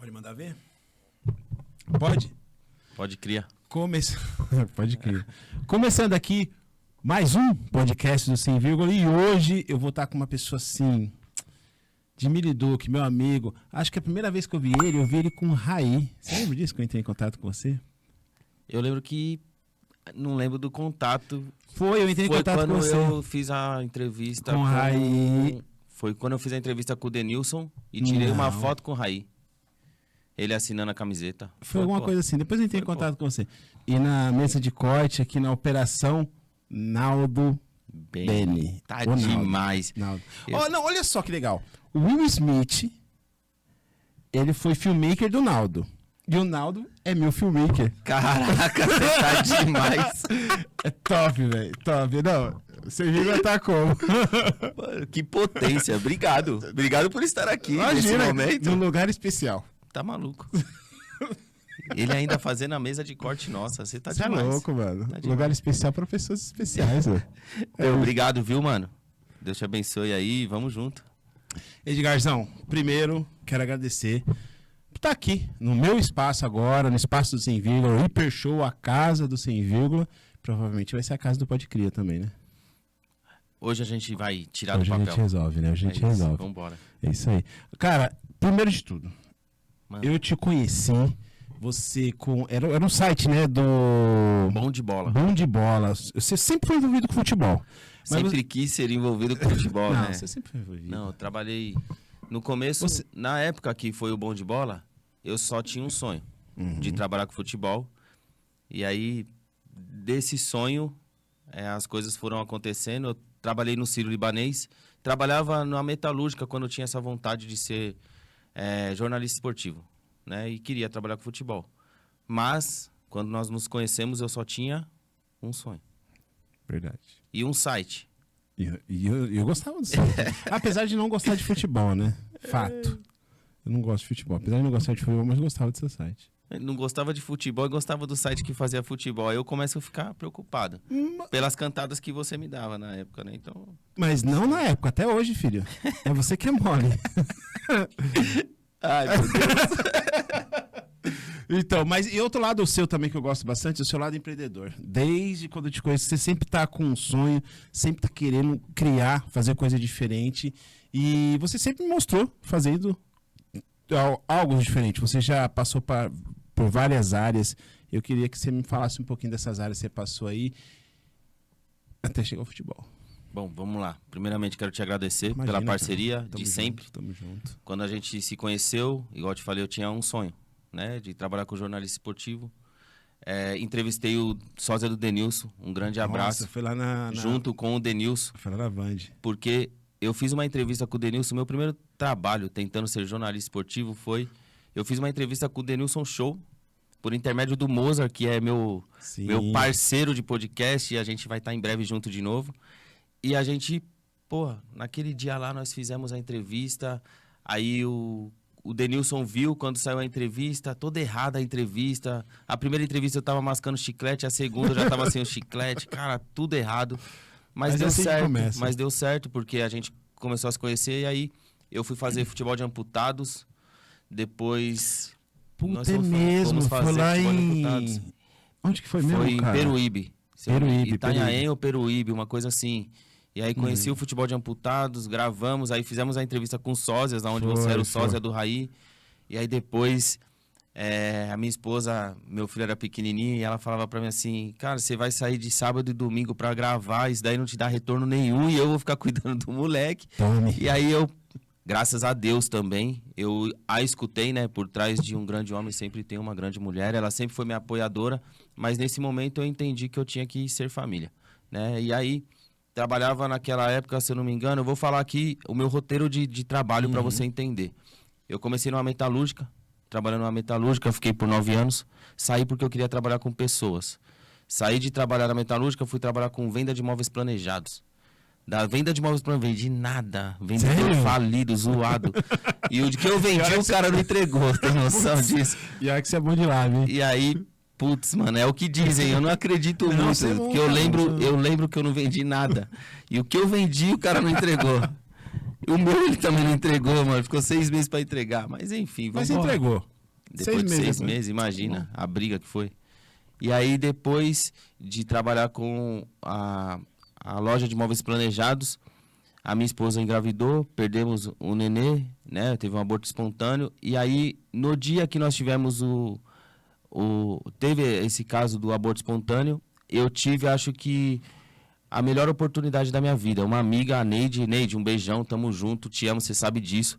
Pode mandar ver? Pode? Pode criar. Pode crer. Começando aqui mais um podcast do Sem Vírgula. E hoje eu vou estar com uma pessoa assim, de Miliduque, meu amigo. Acho que a primeira vez que eu vi ele com o Raí. Você lembra disso que eu entrei em contato com você? Eu lembro que... Não lembro do contato. Eu entrei em contato com você. Foi quando eu fiz a entrevista com o Raí. Foi quando eu fiz a entrevista com o Denilson e tirei uma foto com o Raí. Ele assinando a camiseta. Foi alguma coisa assim. Depois eu entrei em contato com você. E na mesa de corte, aqui na operação, Naldo Beni. Tá demais. Não, olha só que legal. O Will Smith, ele foi filmmaker do Naldo. E o Naldo é meu filmmaker. Caraca, você tá demais. É top, velho. Top. Não, você viu tá como? Mano, que potência. Obrigado. Obrigado por estar aqui nesse momento. Num lugar especial. Tá maluco. Ele ainda fazendo a mesa de corte nossa. Você tá demais. Tá louco, mano. Tá lugar especial pra pessoas especiais, velho. Obrigado, viu, mano? Deus te abençoe aí. Vamos junto. Edgarzão, primeiro, quero agradecer por estar aqui no meu espaço agora, no espaço do Sem Vírgula, o Hiper Show, a casa do Sem Vírgula. Provavelmente vai ser a casa do Pode Cria também, né? Hoje a gente vai tirar do papel. Hoje a gente resolve, né? Hoje a gente resolve. Vambora. É isso aí. Cara, primeiro de tudo, eu te conheci, você com... Era um site, né? Do... Bom de bola. Bom de bola. Você sempre foi envolvido com futebol. Sempre quis ser envolvido com futebol, não, né? Você sempre foi envolvido. Não, eu trabalhei... No começo, na época que foi o Bom de Bola, eu só tinha um sonho de trabalhar com futebol. E aí, desse sonho, as coisas foram acontecendo. Eu trabalhei no Sírio-Libanês, trabalhava na metalúrgica quando eu tinha essa vontade de ser jornalista esportivo, né? E queria trabalhar com futebol. Mas, quando nós nos conhecemos, eu só tinha um sonho. Verdade. E um site. E eu gostava do site. Apesar de não gostar de futebol, né? Fato. Eu não gosto de futebol. Apesar de não gostar de futebol, mas eu gostava do seu site. Eu não gostava de futebol e gostava do site que fazia futebol. Aí eu começo a ficar preocupado. Pelas cantadas que você me dava na época, né? Então... Mas não na época, até hoje, filho. É você que é mole. Ai, meu Deus. Então, mas e outro lado seu também que eu gosto bastante, o seu lado empreendedor. Desde quando eu te conheço, você sempre tá com um sonho, sempre tá querendo criar, fazer coisa diferente. E você sempre me mostrou fazendo algo diferente. Você já passou por várias áreas. Eu queria que você me falasse um pouquinho dessas áreas que você passou aí até chegar ao futebol. Bom, vamos lá. Primeiramente, quero te agradecer pela parceria de sempre. Tamo junto. Quando a gente se conheceu, igual eu te falei, eu tinha um sonho, né, de trabalhar com jornalista esportivo. Entrevistei o sósia do Denilson, um grande abraço. Foi lá junto com o Denilson. Foi lá na Band. Porque eu fiz uma entrevista com o Denilson, meu primeiro trabalho tentando ser jornalista esportivo foi... Eu fiz uma entrevista com o Denilson Show, por intermédio do Mozart, que é meu parceiro de podcast, e a gente vai estar em breve junto de novo. E a gente, naquele dia lá nós fizemos a entrevista, aí o Denilson viu quando saiu a entrevista, toda errada a entrevista. A primeira entrevista eu tava mascando chiclete, a segunda eu já tava sem o chiclete. Cara, tudo errado. Mas deu certo. Mas deu certo, porque a gente começou a se conhecer. E aí eu fui fazer futebol de amputados. Depois... Fomos fazer foi lá futebol de amputados. Onde que foi mesmo, Foi cara? Em Peruíbe. Itanhaém ou Peruíbe, uma coisa assim. E aí conheci o futebol de amputados, gravamos, aí fizemos a entrevista com sósias, onde você era o sósia do Raí. E aí depois, a minha esposa, meu filho era pequenininho, e ela falava pra mim assim, cara, você vai sair de sábado e domingo pra gravar, isso daí não te dá retorno nenhum, e eu vou ficar cuidando do moleque. Tome. E aí eu, graças a Deus também, eu a escutei, né, por trás de um grande homem sempre tem uma grande mulher, ela sempre foi minha apoiadora, mas nesse momento eu entendi que eu tinha que ser família, né, e aí... Trabalhava naquela época, se eu não me engano, eu vou falar aqui o meu roteiro de trabalho para você entender. Eu comecei numa metalúrgica, trabalhando numa metalúrgica, fiquei por 9 anos, saí porque eu queria trabalhar com pessoas. Saí de trabalhar na metalúrgica, fui trabalhar com venda de móveis planejados. Da venda de móveis planejados, vendi nada, vendi falido, zoado. E o que eu vendi, o cara não entregou, tem noção disso? E aí que você é bom de lá, viu? E aí... Putz, mano, é o que dizem, eu não acredito muito, porque eu lembro que eu não vendi nada. E o que eu vendi, o cara não entregou. O meu ele também não entregou, mano, ficou 6 meses pra entregar, mas enfim, vamos Mas entregou. Depois de 6 meses, imagina a briga que foi. E aí, depois de trabalhar com a loja de móveis planejados, a minha esposa engravidou, perdemos o nenê, né? Teve um aborto espontâneo. E aí, no dia que nós tivemos teve esse caso do aborto espontâneo, eu tive, acho que, a melhor oportunidade da minha vida. Uma amiga, a Neide. Neide, um beijão, tamo junto, te amo, você sabe disso.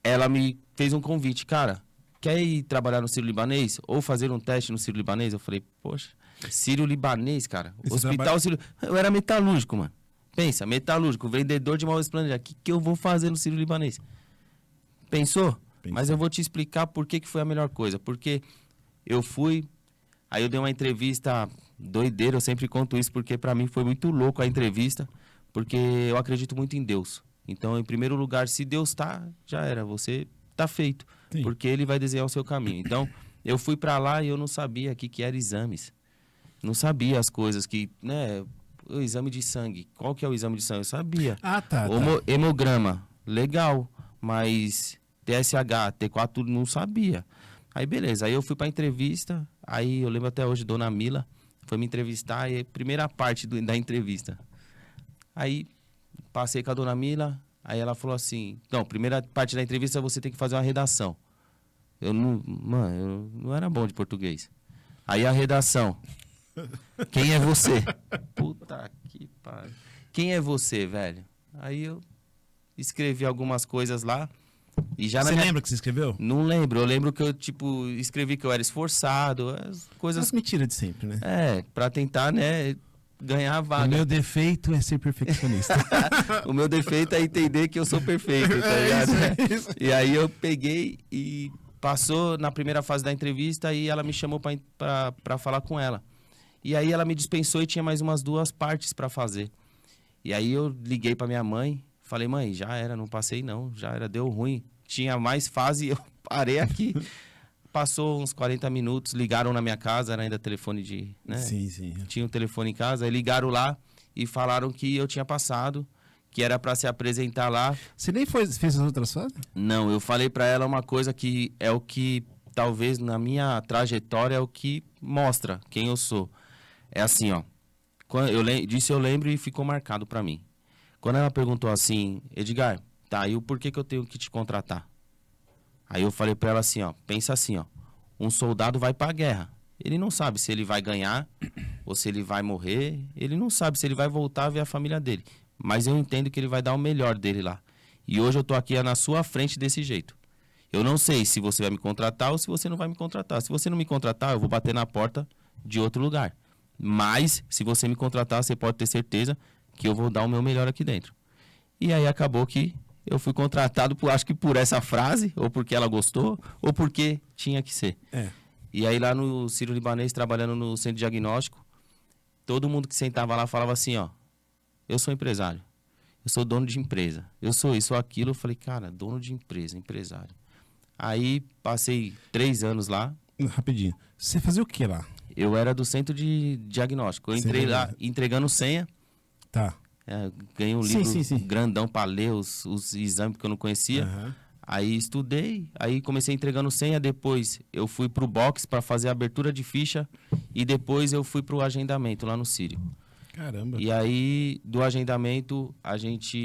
Ela me fez um convite, cara, quer ir trabalhar no Sírio-Libanês? Ou fazer um teste no Sírio-Libanês? Eu falei, poxa, Sírio-Libanês, cara. Hospital Sírio... Eu era metalúrgico, mano. Pensa, metalúrgico, vendedor de móveis planejados. O que eu vou fazer no Sírio-Libanês? Pensou? Mas eu vou te explicar por que foi a melhor coisa. Porque eu fui, aí eu dei uma entrevista doideira, eu sempre conto isso, porque pra mim foi muito louco a entrevista, porque eu acredito muito em Deus. Então, em primeiro lugar, se Deus tá, já era, você tá feito. Sim. Porque Ele vai desenhar o seu caminho. Então, eu fui pra lá e eu não sabia o que era exames. Não sabia as coisas que, né... O exame de sangue. Qual que é o exame de sangue? Eu sabia. Tá. Hemograma. Legal. Mas TSH, T4, tudo não sabia. Aí, beleza. Aí eu fui pra entrevista. Aí eu lembro até hoje, Dona Mila foi me entrevistar. E primeira parte da entrevista. Aí passei com a Dona Mila. Aí ela falou assim... Não, primeira parte da entrevista você tem que fazer uma redação. Eu não era bom de português. Aí a redação... Quem é você? Puta que pariu. Quem é você, velho? Aí eu escrevi algumas coisas lá. E já você lembra que você escreveu? Não lembro. Eu lembro que eu, tipo, escrevi que eu era esforçado. As coisas... As mentiras de sempre, né? Pra tentar, né, ganhar a vaga. O meu defeito é ser perfeccionista. O meu defeito é entender que eu sou perfeito, tá ligado? Isso. E aí eu peguei e passou na primeira fase da entrevista e ela me chamou pra falar com ela. E aí ela me dispensou e tinha mais umas 2 partes para fazer. E aí eu liguei para minha mãe, falei, mãe, já era, não passei não, já era, deu ruim. Tinha mais fase, eu parei aqui. Passou uns 40 minutos, ligaram na minha casa, era ainda telefone de... né? Sim. Tinha um telefone em casa, aí ligaram lá e falaram que eu tinha passado, que era para se apresentar lá. Você nem fez as outras fases? Não, eu falei para ela uma coisa que é o que, talvez, na minha trajetória, é o que mostra quem eu sou. É assim, ó. Disso eu lembro e ficou marcado pra mim. Quando ela perguntou assim, Edgar, tá, e o porquê que eu tenho que te contratar? Aí eu falei pra ela assim, ó, pensa assim, ó. Um soldado vai pra guerra. Ele não sabe se ele vai ganhar ou se ele vai morrer. Ele não sabe se ele vai voltar a ver a família dele. Mas eu entendo que ele vai dar o melhor dele lá. E hoje eu tô aqui na sua frente desse jeito. Eu não sei se você vai me contratar ou se você não vai me contratar. Se você não me contratar, eu vou bater na porta de outro lugar. Mas, se você me contratar, você pode ter certeza que eu vou dar o meu melhor aqui dentro. E aí acabou que eu fui contratado, acho que por essa frase, ou porque ela gostou, ou porque tinha que ser. E aí lá no Sírio-Libanês, trabalhando no centro de diagnóstico, todo mundo que sentava lá falava assim, ó, eu sou empresário, eu sou dono de empresa, eu sou isso ou aquilo. Eu falei, cara, dono de empresa, empresário. Aí passei 3 anos lá. Rapidinho, você fazia o que lá? Eu era do centro de diagnóstico. Eu entrei lá entregando senha. Tá. Ganhei um livro grandão para ler os exames que eu não conhecia. Uhum. Aí estudei, aí comecei entregando senha. Depois eu fui pro box para fazer a abertura de ficha. E depois eu fui pro agendamento lá no Sírio. Caramba. E aí, do agendamento,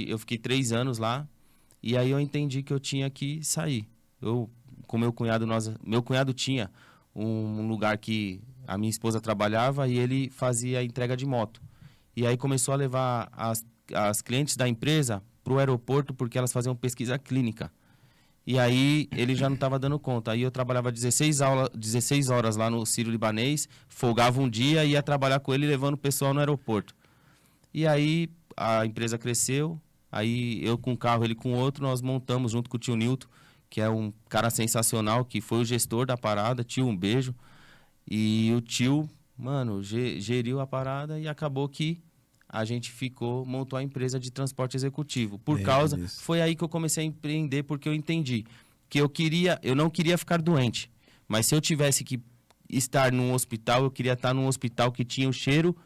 eu fiquei 3 anos lá. E aí eu entendi que eu tinha que sair. Com meu cunhado, meu cunhado tinha um lugar que a minha esposa trabalhava e ele fazia a entrega de moto. E aí começou a levar as clientes da empresa para o aeroporto porque elas faziam pesquisa clínica. E aí ele já não estava dando conta. Aí eu trabalhava 16 horas lá no Sírio-Libanês, folgava um dia e ia trabalhar com ele levando o pessoal no aeroporto. E aí a empresa cresceu, aí eu com um carro, ele com outro, nós montamos junto com o tio Nilton, que é um cara sensacional, que foi o gestor da parada. Tio, um beijo. E o tio, mano, geriu a parada e acabou que a gente montou a empresa de transporte executivo. Foi aí que eu comecei a empreender, porque eu entendi que eu não queria ficar doente. Mas se eu tivesse que estar num hospital, eu queria estar num hospital que tinha o cheiro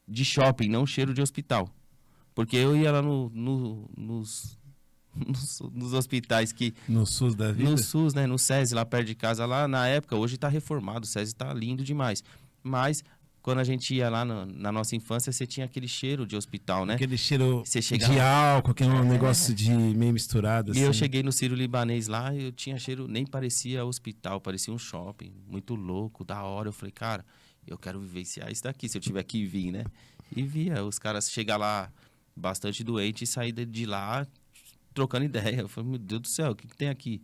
de shopping, não o cheiro de hospital. Porque eu ia lá nos nos hospitais que... No SUS da vida? No SUS, né? No SESI, lá perto de casa, lá na época, hoje tá reformado, o SESI tá lindo demais. Mas quando a gente ia lá na nossa infância, você tinha aquele cheiro de hospital, né? Aquele cheiro você de álcool, aquele negócio de meio misturado. E assim. eu cheguei no Sírio-Libanês lá, eu tinha cheiro, nem parecia hospital, parecia um shopping, muito louco, da hora. Eu falei, cara, eu quero vivenciar isso daqui, se eu tiver que vir, né? E via os caras chegar lá bastante doente e sair de lá trocando ideia. Eu falei, meu Deus do céu, o que tem aqui?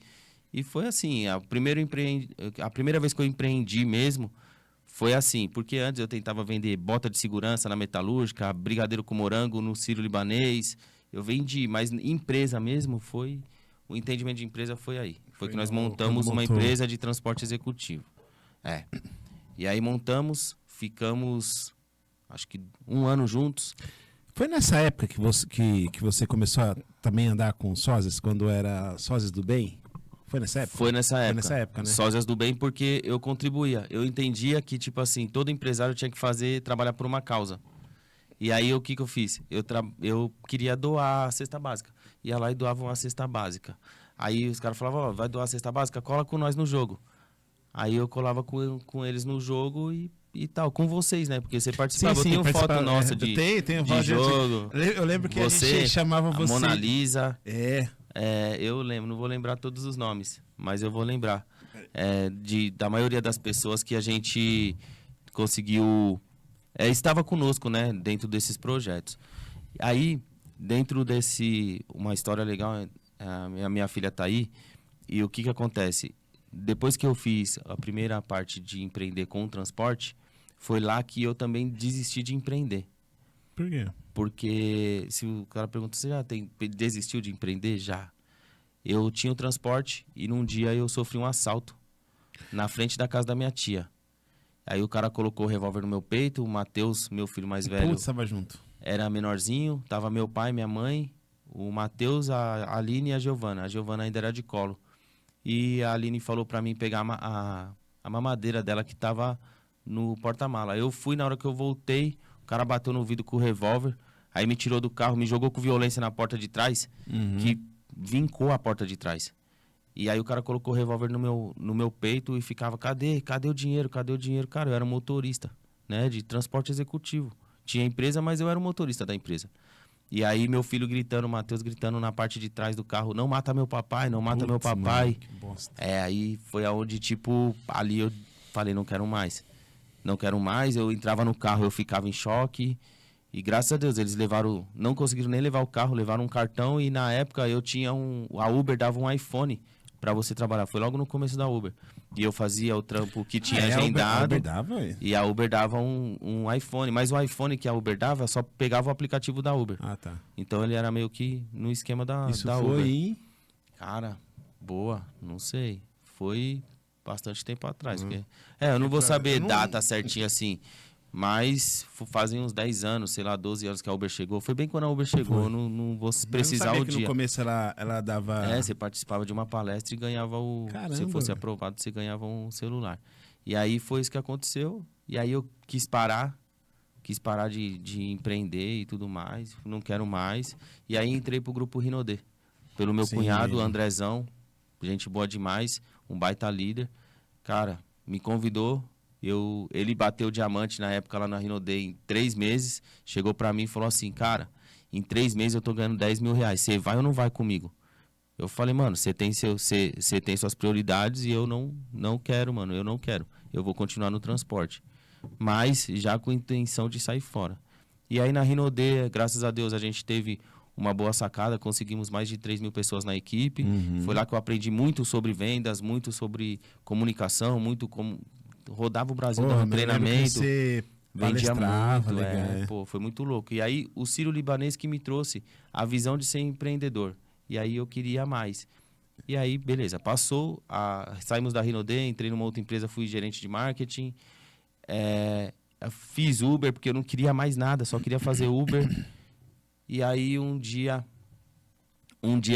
E foi assim, a primeira vez que eu empreendi mesmo, foi assim, porque antes eu tentava vender bota de segurança na metalúrgica, brigadeiro com morango no Sírio-Libanês, eu vendi, mas empresa mesmo foi, o entendimento de empresa foi aí. Foi que nós montamos uma empresa de transporte executivo. E aí montamos, ficamos, acho que 1 ano juntos. Foi nessa época que você começou a também andar com sósias, quando era sósias do bem? Foi nessa época? Foi nessa época. Foi nessa época, né? Sósias do bem, porque eu contribuía. Eu entendia que, tipo assim, todo empresário tinha que trabalhar por uma causa. E aí, o que eu fiz? Eu queria doar a cesta básica. Ia lá e doava uma cesta básica. Aí os caras falavam, ó, vai doar a cesta básica? Cola com nós no jogo. Aí eu colava com eles no jogo e tal, com vocês, né? Porque você participava. Sim, eu tenho foto nossa de jogo. Eu lembro que você, a gente chamava você... A Mona Lisa. É. Eu lembro, não vou lembrar todos os nomes, mas eu vou lembrar da maioria das pessoas que a gente conseguiu, estava conosco, né, dentro desses projetos. Aí, dentro uma história legal, a minha filha tá aí, e o que acontece? Depois que eu fiz a primeira parte de empreender com o transporte, foi lá que eu também desisti de empreender. Por quê? Porque se o cara pergunta, você já desistiu de empreender? Já. Eu tinha o transporte e num dia eu sofri um assalto na frente da casa da minha tia. Aí o cara colocou o revólver no meu peito, o Matheus, meu filho mais velho... Putz, tava junto. Era menorzinho, tava meu pai, minha mãe, o Matheus, a Aline e a Giovana. A Giovana ainda era de colo. E a Aline falou pra mim pegar a mamadeira dela que tava no porta-mala. Eu fui, na hora que eu voltei... O cara bateu no vidro com o revólver, aí me tirou do carro, me jogou com violência na porta de trás, que vincou a porta de trás. E aí o cara colocou o revólver no meu peito e ficava, cadê o dinheiro, cadê o dinheiro? Cara, eu era motorista, né, de transporte executivo. Tinha empresa, mas eu era o motorista da empresa. E aí meu filho gritando, o Matheus gritando na parte de trás do carro, não mata meu papai, não mata meu papai. Mano, que bosta. Aí foi aonde, tipo, ali eu falei, não quero mais. Não quero mais, eu entrava no carro, eu ficava em choque. E graças a Deus, eles não conseguiram nem levar o carro, levaram um cartão. E na época eu tinha a Uber dava um iPhone pra você trabalhar. Foi logo no começo da Uber. E eu fazia o trampo que tinha agendado. A Uber dava, e a Uber dava um iPhone. Mas o iPhone que a Uber dava só pegava o aplicativo da Uber. Ah, tá. Então ele era meio que no esquema da Isso da foi Uber. em... Cara, boa, não sei. Foi bastante tempo atrás. Porque... eu não vou saber data certinha assim. Mas fazem uns 10 anos, sei lá, 12 anos que a Uber chegou. Foi bem quando a Uber chegou, não vou precisar eu não sabia o que dia. No começo ela dava... Você participava de uma palestra e ganhava Caramba. Se fosse aprovado, você ganhava um celular. E aí foi isso que aconteceu. E aí eu quis parar de empreender e tudo mais. Não quero mais. E aí entrei pro grupo Rinodê. Pelo meu cunhado, Andrezão. Gente boa demais, um baita líder. Cara, me convidou, ele bateu o diamante na época lá na Rinodê em 3 meses, chegou pra mim e falou assim, cara, em 3 meses eu tô ganhando 10 mil reais, você vai ou não vai comigo? Eu falei, mano, você tem suas prioridades e eu não quero, mano, eu não quero, eu vou continuar no transporte, mas já com intenção de sair fora. E aí na Rinodê, graças a Deus, a gente teve uma boa sacada, conseguimos mais de 3 mil pessoas na equipe. Foi lá que eu aprendi muito sobre vendas, muito sobre comunicação, muito como rodava o Brasil dando treinamento, vendia muito, foi muito louco. E aí o Sírio-Libanês que me trouxe a visão de ser empreendedor. E aí eu queria mais. E aí, beleza, passou, saímos da Rinodê, entrei numa outra empresa, fui gerente de marketing, fiz Uber porque eu não queria mais nada, só queria fazer Uber. E aí um dia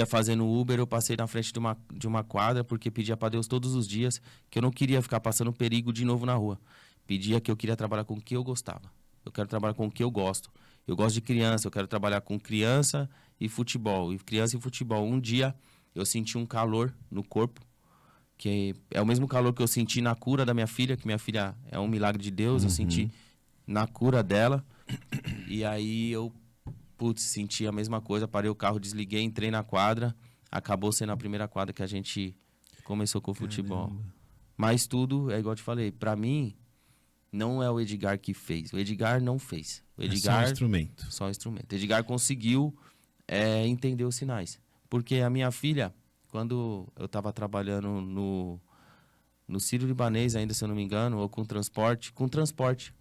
fazendo Uber, eu passei na frente de uma quadra, porque pedia para Deus todos os dias que eu não queria ficar passando perigo de novo na rua. Pedia que eu queria trabalhar com o que eu gostava. Eu quero trabalhar com o que eu gosto. Eu gosto de criança, eu quero trabalhar com criança e futebol. E criança e futebol. Um dia eu senti um calor no corpo, que é o mesmo calor que eu senti na cura da minha filha, que minha filha é um milagre de Deus, eu senti na cura dela. E aí eu, senti a mesma coisa, parei o carro, desliguei, entrei na quadra. Acabou sendo a primeira quadra que a gente começou com o futebol. Mas tudo, é igual eu te falei, pra mim, não é o Edgar que fez. O Edgar não fez. O Edgar, é só um instrumento. Só um instrumento. O Edgar conseguiu entender os sinais. Porque a minha filha, quando eu tava trabalhando no Sírio-Libanês, ainda se eu não me engano, ou com transporte.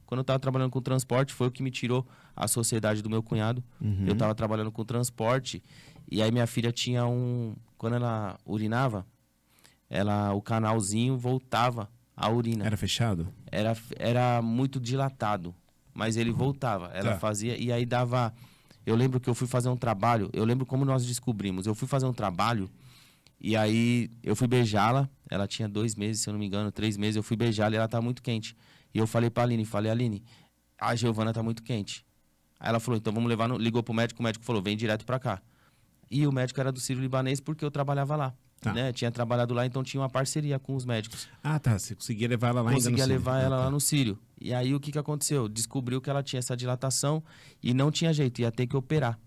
Quando eu tava trabalhando com transporte, foi o que me tirou a sociedade do meu cunhado. Eu tava trabalhando com transporte. E aí minha filha tinha quando ela urinava, o canalzinho voltava a urina. Era fechado? Era muito dilatado, mas ele voltava. Ela fazia, e aí dava... Eu lembro que eu fui fazer um trabalho, eu lembro como nós descobrimos. Eu fui fazer um trabalho, e aí eu fui beijá-la. Ela tinha 2 meses, se eu não me engano, 3 meses. Eu fui beijá-la e ela tá muito quente. E eu falei pra Aline, Aline, a Giovana tá muito quente. Aí ela falou, então vamos levar ligou pro médico, o médico falou, vem direto pra cá. E o médico era do Sírio-Libanês porque eu trabalhava lá. Né? Tinha trabalhado lá, então tinha uma parceria com os médicos. Ah, tá. Você conseguia levar ela lá ainda no Sírio? Conseguia levar ela lá no Sírio. E aí o que aconteceu? Descobriu que ela tinha essa dilatação e não tinha jeito, ia ter que operar.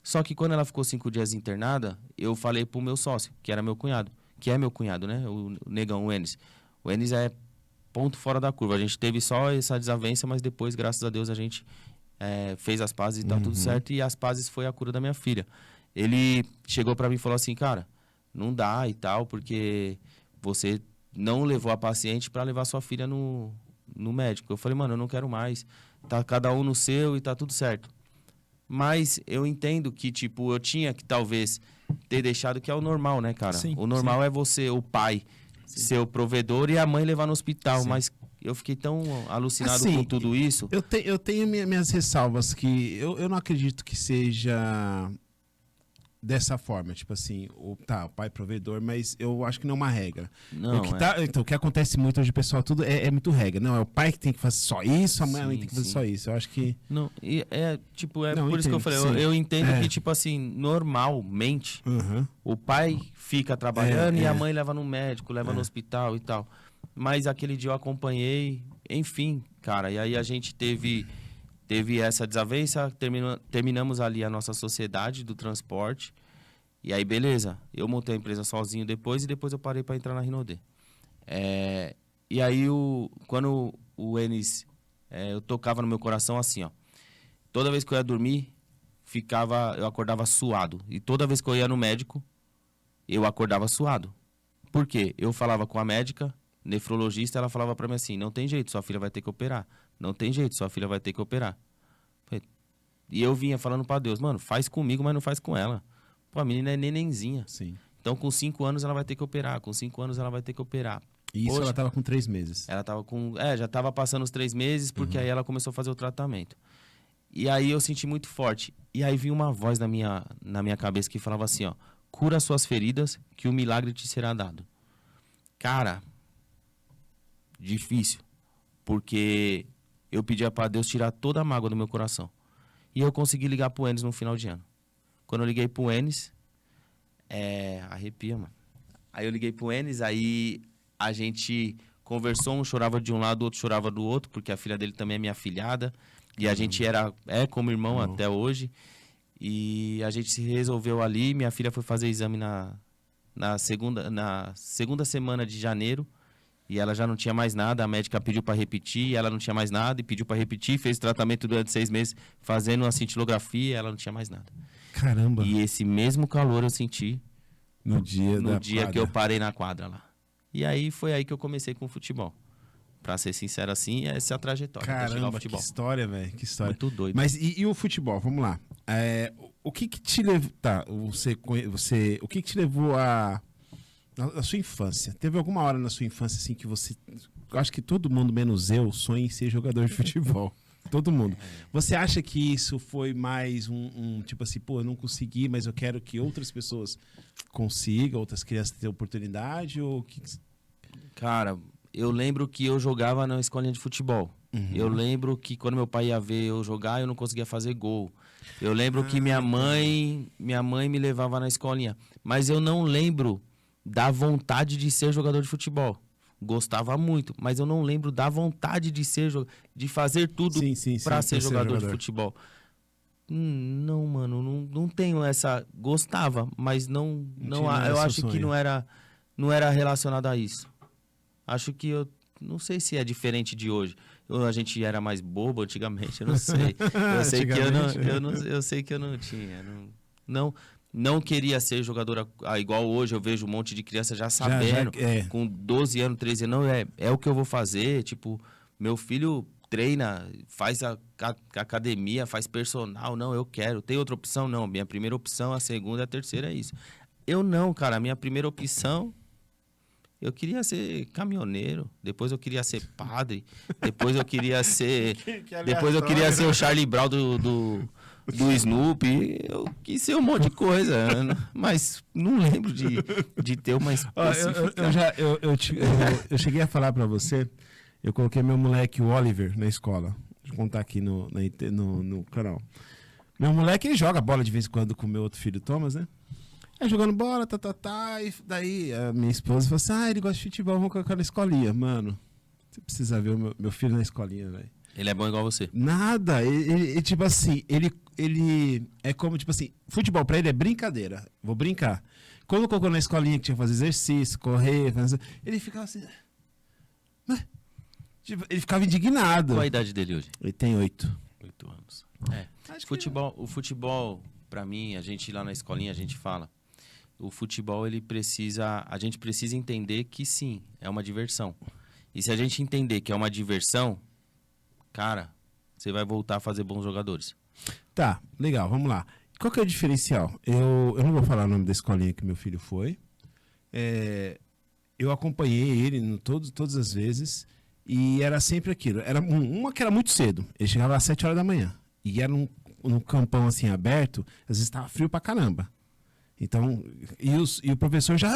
Só que quando ela ficou 5 dias internada, eu falei pro meu sócio, que era meu cunhado, que é meu cunhado, né? O negão, o Enes. O Enes é ponto fora da curva. A gente teve só essa desavença, mas depois, graças a Deus, a gente fez as pazes e tá tudo certo. E as pazes foi a cura da minha filha. Ele chegou pra mim e falou assim, cara, não dá e tal, porque você não levou a paciente para levar sua filha no médico. Eu falei, mano, eu não quero mais. Tá cada um no seu e tá tudo certo. Mas eu entendo que, tipo, eu tinha que talvez ter deixado, que é o normal, né, cara? Sim, o normal é você, o pai, ser o provedor e a mãe levar no hospital. Sim. Mas eu fiquei tão alucinado com tudo isso. Eu tenho minhas ressalvas, que eu não acredito que seja... dessa forma, tipo assim, o pai provedor, mas eu acho que não é uma regra. Não, então, o que acontece muito hoje, pessoal, tudo é muito regra. Não, é o pai que tem que fazer só isso, a mãe tem que fazer só isso. Eu acho que... Não, por isso que eu falei, eu entendo que, tipo assim, normalmente, o pai fica trabalhando e a mãe leva no médico, leva no hospital e tal. Mas aquele dia eu acompanhei, enfim, cara, e aí a gente teve essa desavença, terminamos ali a nossa sociedade do transporte. E aí, beleza. Eu montei a empresa sozinho depois, e depois eu parei para entrar na Rinode. E aí, quando o Enes... eu tocava no meu coração assim, ó. Toda vez que eu ia dormir, eu acordava suado. E toda vez que eu ia no médico, eu acordava suado. Por quê? Eu falava com a médica, nefrologista, ela falava para mim assim, não tem jeito, sua filha vai ter que operar. Não tem jeito, sua filha vai ter que operar. E eu vinha falando pra Deus, mano, faz comigo, mas não faz com ela. Pô, a menina é nenenzinha. Sim. Então, com 5 anos, ela vai ter que operar. Com 5 anos, ela vai ter que operar. E isso ela tava com 3 meses? Ela tava já tava passando os 3 meses, porque aí ela começou a fazer o tratamento. E aí eu senti muito forte. E aí vinha uma voz na minha cabeça que falava assim, ó, cura suas feridas, que o milagre te será dado. Cara, difícil. Porque eu pedia pra Deus tirar toda a mágoa do meu coração. E eu consegui ligar pro Enes no final de ano. Quando eu liguei pro Enes, arrepia, mano. Aí eu liguei pro Enes, aí a gente conversou, um chorava de um lado, o outro chorava do outro, porque a filha dele também é minha afilhada. E a gente como irmão até hoje. E a gente se resolveu ali, minha filha foi fazer exame na segunda semana de janeiro. E ela já não tinha mais nada, a médica pediu para repetir, e ela não tinha mais nada, e pediu para repetir, fez o tratamento durante 6 meses, fazendo uma cintilografia, e ela não tinha mais nada. Caramba! E esse mesmo calor eu senti no dia que eu parei na quadra lá. E aí foi aí que eu comecei com o futebol. Pra ser sincero assim, essa é a trajetória. Caramba, que história, velho, que história. Muito doido. Mas e o futebol? Vamos lá. O que te levou... Tá, o que te levou a... Na sua infância, teve alguma hora na sua infância assim que você... Eu acho que todo mundo, menos eu, sonha em ser jogador de futebol. Todo mundo. Você acha que isso foi mais tipo assim, pô, eu não consegui, mas eu quero que outras pessoas consigam, outras crianças tenham oportunidade? Ou que... Cara, eu lembro que eu jogava na escolinha de futebol. Eu lembro que quando meu pai ia ver eu jogar, eu não conseguia fazer gol. Eu lembro que minha mãe me levava na escolinha. Mas eu não lembro da vontade de ser jogador de futebol. Gostava muito, mas eu não lembro da vontade de de fazer tudo para ser jogador de futebol. Não, mano, não tenho essa. Gostava, mas eu acho que não era relacionado a isso. Acho que eu não sei se é diferente de hoje. A gente era mais bobo antigamente, eu não sei. Eu sei que eu não tinha. Não queria ser jogador igual hoje. Eu vejo um monte de criança já sabendo, com 12 anos, 13 anos, não, é o que eu vou fazer. Tipo, meu filho treina, faz a academia, faz personal. Não, eu quero. Tem outra opção? Não. Minha primeira opção, a segunda, a terceira é isso. Eu não, cara. A minha primeira opção, eu queria ser caminhoneiro. Depois eu queria ser padre. Depois eu queria ser... Depois eu queria ser o Charlie Brown do Snoopy. Eu quis ser um monte de coisa. Mas não lembro de ter uma específica. Eu cheguei a falar pra você... Eu coloquei meu moleque, o Oliver, na escola. Deixa eu contar aqui no canal. Meu moleque, ele joga bola de vez em quando com o meu outro filho, Thomas, né? Aí jogando bola, e daí a minha esposa falou assim, ele gosta de futebol, vamos colocar na escolinha. Mano, você precisa ver o meu filho na escolinha, velho. Ele é bom igual você? Nada, ele tipo assim, ele é como, tipo assim, futebol pra ele é brincadeira, vou brincar. Quando colocou na escolinha que tinha que fazer exercício, correr, ele ficava assim... Tipo, ele ficava indignado. Qual a idade dele hoje? Ele tem 8 anos. O futebol, pra mim, a gente lá na escolinha, a gente fala, o futebol, a gente precisa entender que sim, é uma diversão. E se a gente entender que é uma diversão, cara, você vai voltar a fazer bons jogadores. Tá, legal, vamos lá. Qual que é o diferencial? Eu não vou falar o nome da escolinha que meu filho foi. Eu acompanhei ele todas as vezes. E era sempre aquilo. Era uma que era muito cedo. Ele chegava às 7 horas da manhã. E era num campão assim aberto. Às vezes estava frio pra caramba. Então, e o professor já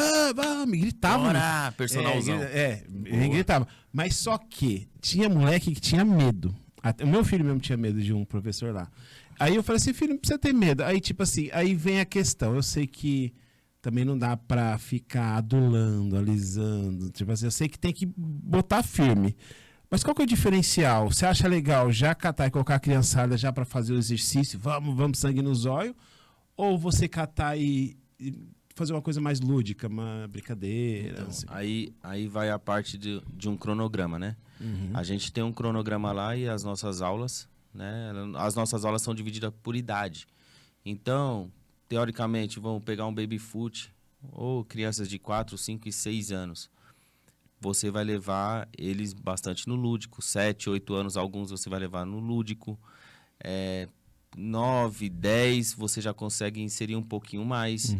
me gritava. Bora, personalzão. Ele gritava. Mas só que tinha moleque que tinha medo. O meu filho mesmo tinha medo de um professor lá. Aí eu falei assim, filho, não precisa ter medo. Aí tipo assim, aí vem a questão. Eu sei que também não dá pra ficar adulando, alisando. Tipo assim, eu sei que tem que botar firme. Mas qual que é o diferencial? Você acha legal já catar e colocar a criançada já pra fazer o exercício? Vamos, sangue no zóio? Ou você catar e fazer uma coisa mais lúdica, uma brincadeira? Então, assim? aí vai a parte de um cronograma, né? Uhum. A gente tem um cronograma lá e as nossas aulas, né? As nossas aulas são divididas por idade. Então... teoricamente, vão pegar um baby foot ou crianças de 4, 5 e 6 anos. Você vai levar eles bastante no lúdico. 7, 8 anos, alguns você vai levar no lúdico. 9, 10, você já consegue inserir um pouquinho mais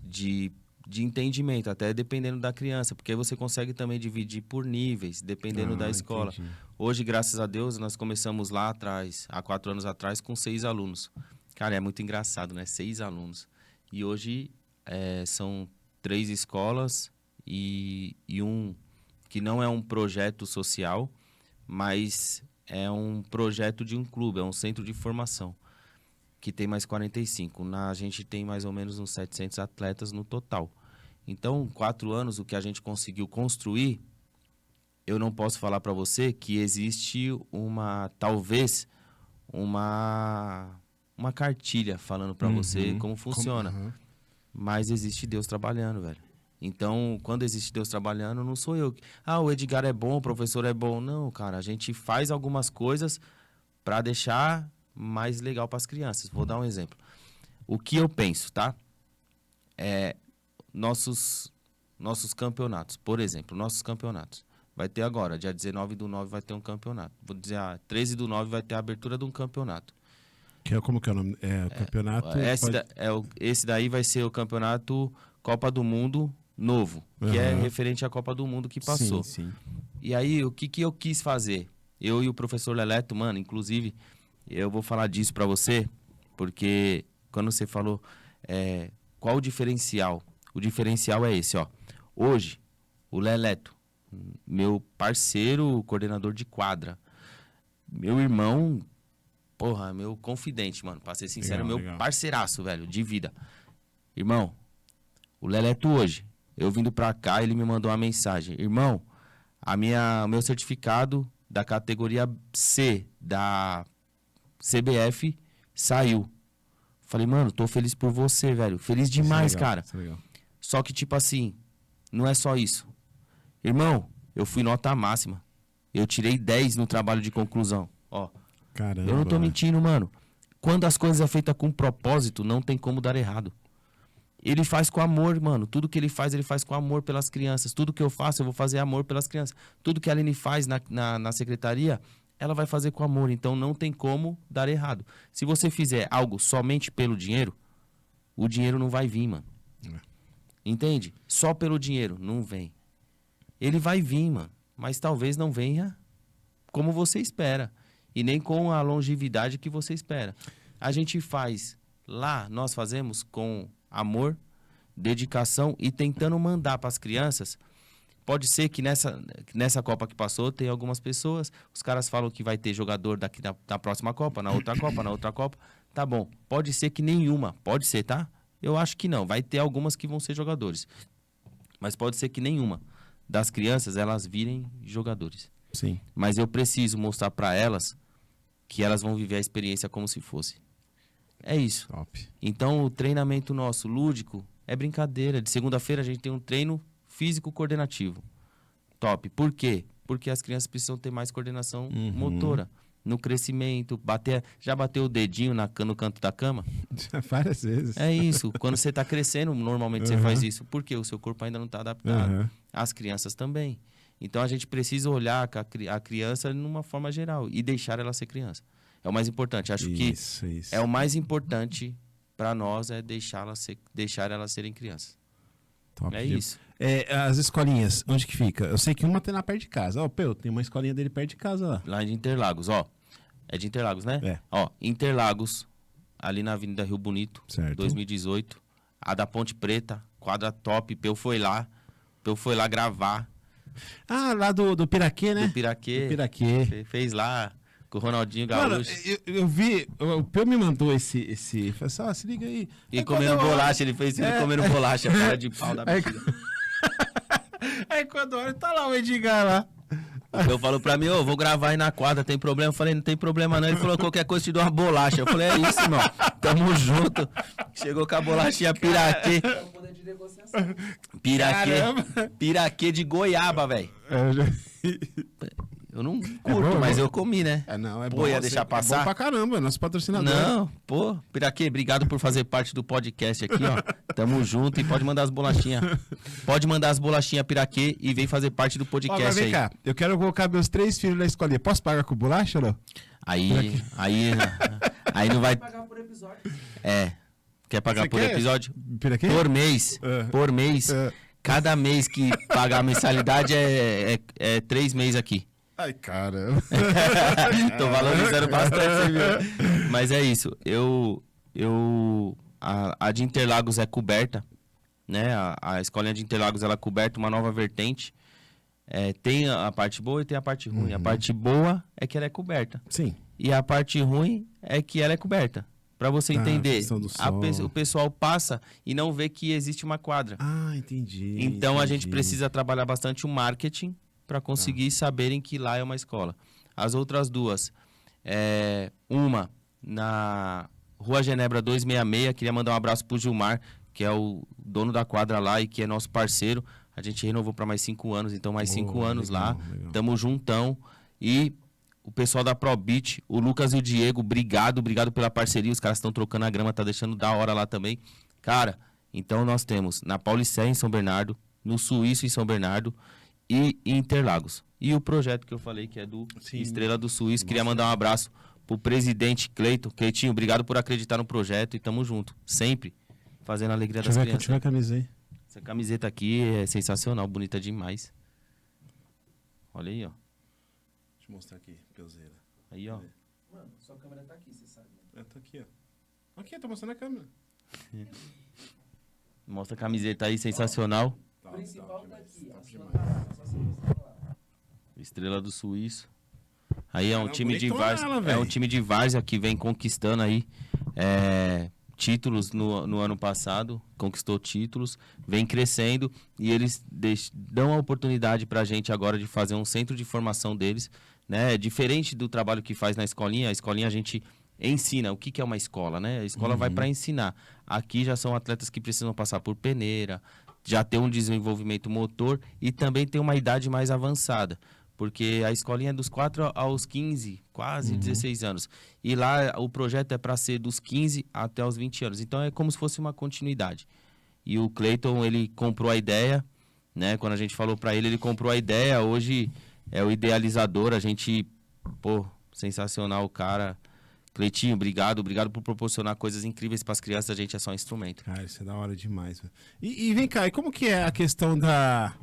de entendimento, até dependendo da criança. Porque aí você consegue também dividir por níveis, dependendo da escola. Entendi. Hoje, graças a Deus, nós começamos lá atrás, há 4 anos atrás, com 6 alunos. Cara, é muito engraçado, né? 6 alunos. E hoje são 3 escolas e um que não é um projeto social, mas é um projeto de um clube, é um centro de formação, que tem mais 45. A gente tem mais ou menos uns 700 atletas no total. Então, 4 anos, o que a gente conseguiu construir, eu não posso falar para você que existe talvez uma cartilha falando para você como funciona. Mas existe Deus trabalhando, velho. Então, quando existe Deus trabalhando, não sou eu. O Edgar é bom, o professor é bom. Não, cara, a gente faz algumas coisas para deixar mais legal para as crianças. Vou dar um exemplo. O que eu penso, tá? Nossos campeonatos. Por exemplo, nossos campeonatos. Vai ter agora, dia 19/9 vai ter um campeonato. Vou dizer, 13/9 vai ter a abertura de um campeonato. Como que é o nome? O campeonato... Esse daí vai ser o campeonato Copa do Mundo novo, que é referente à Copa do Mundo que passou. Sim. E aí, o que eu quis fazer? Eu e o professor Leleto, mano, inclusive, eu vou falar disso pra você, porque quando você falou qual o diferencial? O diferencial é esse, ó. Hoje, o Leleto, meu parceiro, coordenador de quadra, meu irmão porra, meu confidente, mano. Pra ser sincero, meu legal. parceiraço, velho, de vida. Irmão, o Leleto hoje, eu vindo pra cá, ele me mandou uma mensagem. Irmão, o meu certificado da categoria C da CBF saiu. Falei, mano, tô feliz por você, velho. Feliz demais, Isso é legal, cara. isso é legal. Só que, tipo assim, não é só isso. Irmão, eu fui nota máxima. Eu tirei 10 no trabalho de conclusão. Ó, Caramba. eu não tô mentindo, mano. Quando as coisas é feita com propósito, não tem como dar errado. Ele faz com amor, mano. Tudo que ele faz com amor pelas crianças. Tudo que eu faço, eu vou fazer amor pelas crianças. Tudo que a Aline faz na secretaria, ela vai fazer com amor. Então não tem como dar errado. Se você fizer algo somente pelo dinheiro, o dinheiro não vai vir, mano. Entende? Só pelo dinheiro, não vem. Ele vai vir, mano. Mas talvez não venha como você espera. E nem com a longevidade que você espera. A gente faz lá, nós fazemos com amor, dedicação e tentando mandar para as crianças. Pode ser que nessa Copa que passou, tem algumas pessoas, os caras falam que vai ter jogador daqui na próxima Copa, na outra Copa, na outra Copa. Tá bom, pode ser que nenhuma, pode ser, tá? Eu acho que não, vai ter algumas que vão ser jogadores. Mas pode ser que nenhuma das crianças, elas virem jogadores. Sim. Mas eu preciso mostrar para elas que elas vão viver a experiência como se fosse. É isso. Top. Então, o treinamento nosso, lúdico, é brincadeira. De segunda-feira a gente tem um treino físico coordenativo. Top. Por quê? Porque as crianças precisam ter mais coordenação motora. No crescimento, já bateu o dedinho no canto da cama? Várias vezes. É isso. Quando você está crescendo, normalmente você faz isso. Porque o seu corpo ainda não está adaptado. As crianças também. Então, a gente precisa olhar a criança numa forma geral e deixar ela ser criança. É o mais importante. Acho que é o mais importante para nós é deixar elas serem crianças. Top. É isso. As escolinhas, onde que fica? Eu sei que uma tem lá perto de casa. Ó, tem uma escolinha dele perto de casa lá. Lá de Interlagos, ó. É de Interlagos, né? É. Ó, Interlagos, ali na Avenida Rio Bonito, Certo. 2018. A da Ponte Preta, quadra top. Peu foi lá gravar. Ah, lá do Piraquê, né? Do Piraquê. Do Piraquê. Fez lá com o Ronaldinho Mano, Gaúcho. eu vi, o Peu me mandou esse falei assim, se liga aí. E comendo bolacha, ele fez ele comendo bolacha, cara de pau da bexiga. Aí quando olha, tá lá o Edgar lá. Eu falo pra mim, vou gravar aí na quadra, tem problema? Eu falei, não tem problema não. Ele falou, qualquer coisa te dou uma bolacha. Eu falei, é isso, irmão. Tamo junto. Chegou com a bolachinha Piraquê. Piraquê de goiaba, velho. Eu não curto, mas eu comi, né? Não, é pô, bom. Ia deixar passar? É bom pra caramba, nosso patrocinador. Não, pô, Piraquê, obrigado por fazer parte do podcast aqui, ó. Tamo junto e pode mandar as bolachinhas. Pode mandar as bolachinhas, Piraquê, e vem fazer parte do podcast. Mas vem cá, eu quero colocar meus 3 filhos na escolinha. Posso pagar com bolacha ou não? Aí não vai... pagar por episódio. Quer pagar Você por quer? episódio? Piraquê? Por mês. Por mês. Cada mês que pagar a mensalidade é 3 meses aqui. Ai, caramba. Tô valorizando bastante, você viu? Mas é isso. A de Interlagos é coberta, né? A escolinha de Interlagos ela é coberta, uma nova vertente. Tem a parte boa e tem a parte ruim. A parte boa é que ela é coberta. Sim. E a parte ruim é que ela é coberta. Pra você entender, questão do sol. o pessoal passa e não vê que existe uma quadra. Ah, entendi. Então a gente precisa trabalhar bastante o marketing para conseguir saberem que lá é uma escola. As outras duas, uma na Rua Genebra 266, queria mandar um abraço pro Gilmar, que é o dono da quadra lá e que é nosso parceiro. A gente renovou para mais 5 anos, então mais 5 anos legal, lá. legal. Tamo juntão. E o pessoal da ProBeat, o Lucas e o Diego, obrigado pela parceria. Os caras estão trocando a grama, tá deixando da hora lá também. Cara, então nós temos na Paulicéia em São Bernardo, no Suíço em São Bernardo e em Interlagos. E o projeto que eu falei, que é do Estrela do Suíço, queria mandar um abraço pro presidente Cleiton. Cleitinho, obrigado por acreditar no projeto e tamo junto. Sempre fazendo a alegria das crianças. Deixa eu ver a camisa aí. Essa camiseta aqui é sensacional, bonita demais. Olha aí, ó. Deixa eu mostrar aqui, Peuzeira. Aí, ó. Mano, sua câmera tá aqui, você sabe. Né? Tá aqui, ó. Aqui, tô mostrando a câmera. Mostra a camiseta aí, sensacional. O principal tá aqui. A sua demais. tá lá, só você mostrar lá. Estrela do Suíço. Aí é um time de várzea, é um time de várzea que vem conquistando aí títulos no ano passado, conquistou títulos, vem crescendo e eles dão a oportunidade pra gente agora de fazer um centro de formação deles, né? Diferente do trabalho que faz na escolinha, a escolinha a gente ensina o que é uma escola, né? A escola vai para ensinar. Aqui já são atletas que precisam passar por peneira, já ter um desenvolvimento motor e também ter uma idade mais avançada. Porque a escolinha é dos 4 aos 15, quase 16 anos. E lá o projeto é para ser dos 15 até os 20 anos. Então é como se fosse uma continuidade. E o Cleiton, ele comprou a ideia, né? Quando a gente falou para ele, ele comprou a ideia. Hoje é o idealizador. A gente, sensacional o cara. Cleitinho, obrigado por proporcionar coisas incríveis para as crianças. A gente é só um instrumento. Cara, isso é da hora demais. E vem cá, e como que é a questão da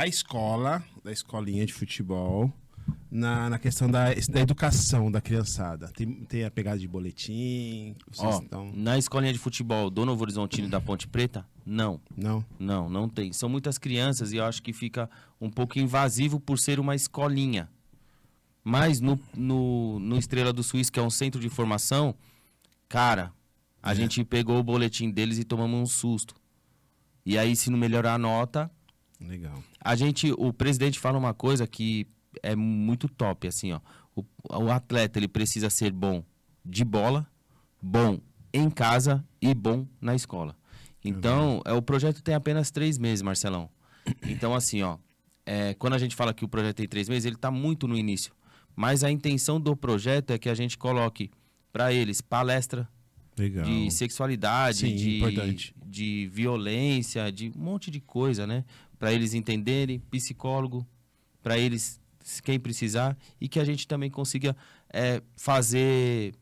escola, da escolinha de futebol, na questão da educação da criançada? Tem a pegada de boletim? Na escolinha de futebol do Novo Horizontino da Ponte Preta, não. Não tem. São muitas crianças e eu acho que fica um pouco invasivo por ser uma escolinha. Mas no Estrela do Suíço, que é um centro de formação, cara, a gente pegou o boletim deles e tomamos um susto. E aí, se não melhorar a nota... Legal. O presidente fala uma coisa que é muito top, assim, ó. O atleta, ele precisa ser bom de bola, bom em casa e bom na escola. Então, o projeto tem apenas 3 meses, Marcelão. Então, assim, ó, quando a gente fala que o projeto tem 3 meses, ele está muito no início. Mas a intenção do projeto é que a gente coloque para eles palestra de sexualidade, Sim, de violência, de um monte de coisa, né? Para eles entenderem, psicólogo, para eles, quem precisar, e que a gente também consiga fazer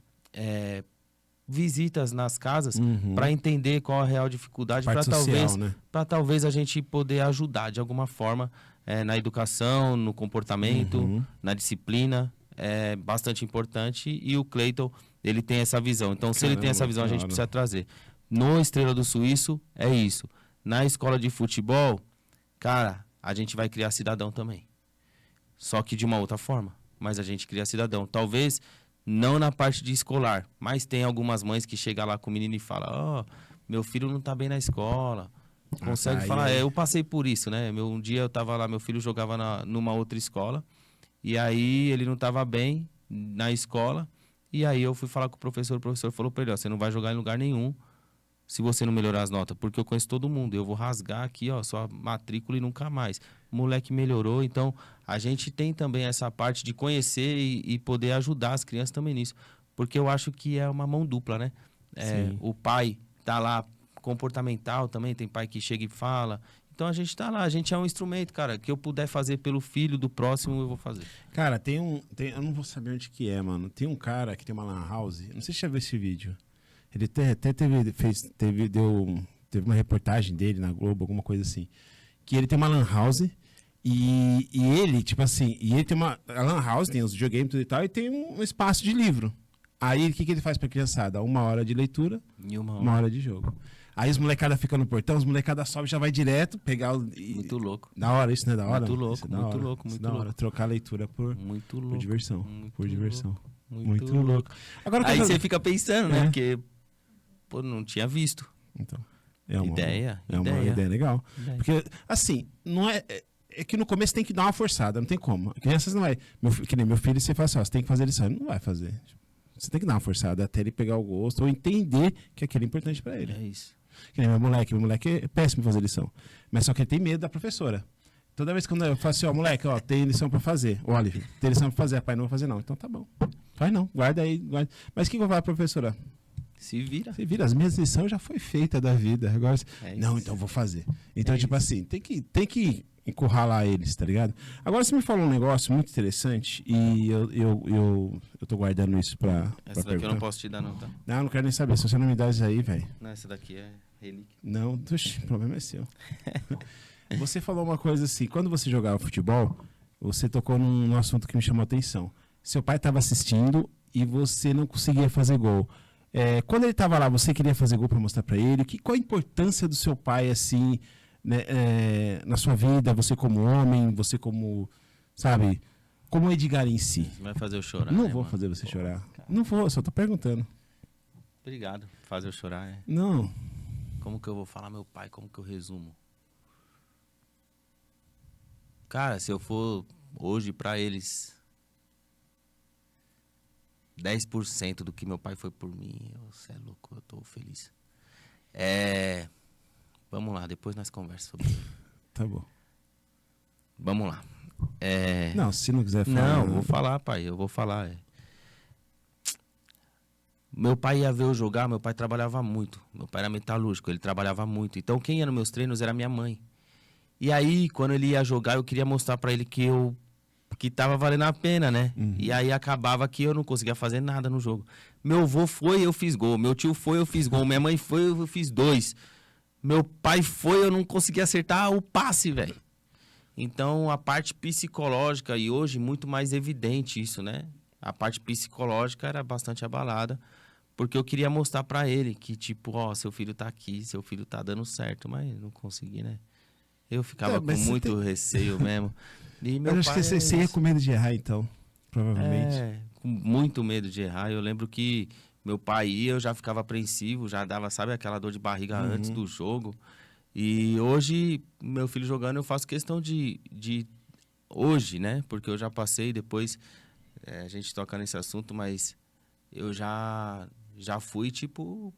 visitas nas casas para entender qual a real dificuldade, para talvez a gente poder ajudar de alguma forma na educação, no comportamento, na disciplina. É bastante importante e o Cleiton, ele tem essa visão. Então, se ele tem essa visão, a gente precisa trazer. No Estrela do Suíço, é isso. Na escola de futebol, cara, a gente vai criar cidadão também. Só que de uma outra forma. Mas a gente cria cidadão. Talvez não na parte de escolar, mas tem algumas mães que chegam lá com o menino e falam: meu filho não tá bem na escola. Consegue falar, eu passei por isso, né? Um dia eu tava lá, meu filho jogava numa outra escola. E aí ele não estava bem na escola. E aí eu fui falar com o professor falou para ele: você não vai jogar em lugar nenhum se você não melhorar as notas. Porque eu conheço todo mundo. Eu vou rasgar aqui, sua matrícula e nunca mais. O moleque melhorou. Então, a gente tem também essa parte de conhecer e poder ajudar as crianças também nisso. Porque eu acho que é uma mão dupla, né? O pai tá lá, comportamental também. Tem pai que chega e fala... Então a gente tá lá, a gente é um instrumento, cara, que eu puder fazer pelo filho do próximo, eu vou fazer. Cara, eu não vou saber onde que é, mano. Tem um cara que tem uma lan house, não sei se você já viu esse vídeo. Ele até teve uma reportagem dele na Globo, alguma coisa assim. Que ele tem uma lan house e ele, tipo assim, ele tem a lan house, tem os videogames tudo e tal, e tem um espaço de livro. Aí o que ele faz pra criançada? 1 hora de leitura e 1 hora de jogo. Aí os molecada ficam no portão, os molecada sobe, já vai direto pegar Muito louco. Da hora, isso não é da hora? Muito louco, muito louco. Da hora, trocar a leitura por diversão. Por diversão. Muito louco. louco. Agora, aí você fica pensando, né? Porque, não tinha visto. Então, uma ideia legal. Porque, assim, não é... É que no começo tem que dar uma forçada, não tem como. A criança não vai... Que nem meu filho, você fala assim, você tem que fazer lição. Ele não vai fazer. Você tem que dar uma forçada até ele pegar o gosto ou entender que aquilo é importante pra ele. É isso. Que nem meu moleque é péssimo em fazer lição. Mas só que ele tem medo da professora. Toda vez que eu falo assim, moleque, tem lição pra fazer. Olha, tem lição pra fazer. Pai, não vou fazer não. Então tá bom. Faz não, guarda aí. Guarda. Mas o que eu vou falar pra professora? Se vira. As minhas lições já foi feita da vida. Agora, não, então vou fazer. Então, assim, tem que encurralar eles, tá ligado? Agora você me falou um negócio muito interessante e eu tô guardando isso pra essa daqui perguntar. Eu não posso te dar não, tá? Não quero nem saber. Se você não me dá isso aí, velho. Não, essa daqui é relíquia. Não, o problema é seu. Você falou uma coisa assim, quando você jogava futebol, você tocou num assunto que me chamou a atenção. Seu pai estava assistindo e você não conseguia fazer gol. Quando ele estava lá, você queria fazer gol para mostrar para ele? Qual a importância do seu pai, assim, né, na sua vida? Você como homem, você como, sabe, como o Edgar em si. Você vai fazer eu chorar. Não né, vou mano? fazer você Pô, chorar. cara. Não vou, só tô perguntando. Obrigado. Fazer eu chorar, é. Não. Como que eu vou falar meu pai? Como que eu resumo? Cara, se eu for hoje pra eles 10% do que meu pai foi por mim, você é louco, eu tô feliz. Vamos lá, depois nós conversamos sobre isso. Tá bom. Vamos lá. Não, se não quiser falar. Não, vou falar, pai, eu vou falar. Meu pai ia ver eu jogar, meu pai trabalhava muito. Meu pai era metalúrgico, ele trabalhava muito. Então quem ia nos meus treinos era minha mãe. E aí, quando ele ia jogar, eu queria mostrar pra ele que tava valendo a pena, né? Uhum. E aí acabava que eu não conseguia fazer nada no jogo. Meu avô foi, eu fiz gol. Meu tio foi, eu fiz gol. Minha mãe foi, eu fiz 2. Meu pai foi, eu não conseguia acertar o passe, velho. Então, a parte psicológica, e hoje muito mais evidente isso, né? A parte psicológica era bastante abalada, porque eu queria mostrar pra ele que, tipo, ó, seu filho tá aqui, seu filho tá dando certo, mas não consegui, né? Eu ficava com muito receio mesmo. E meu Eu acho pai que você ia com medo de errar, então. Provavelmente. com muito medo de errar. Eu lembro que meu pai ia, eu já ficava apreensivo, já dava, sabe, aquela dor de barriga antes do jogo. E hoje, meu filho jogando, eu faço questão de hoje, né? Porque eu já passei, depois a gente toca nesse assunto, mas eu já fui, tipo,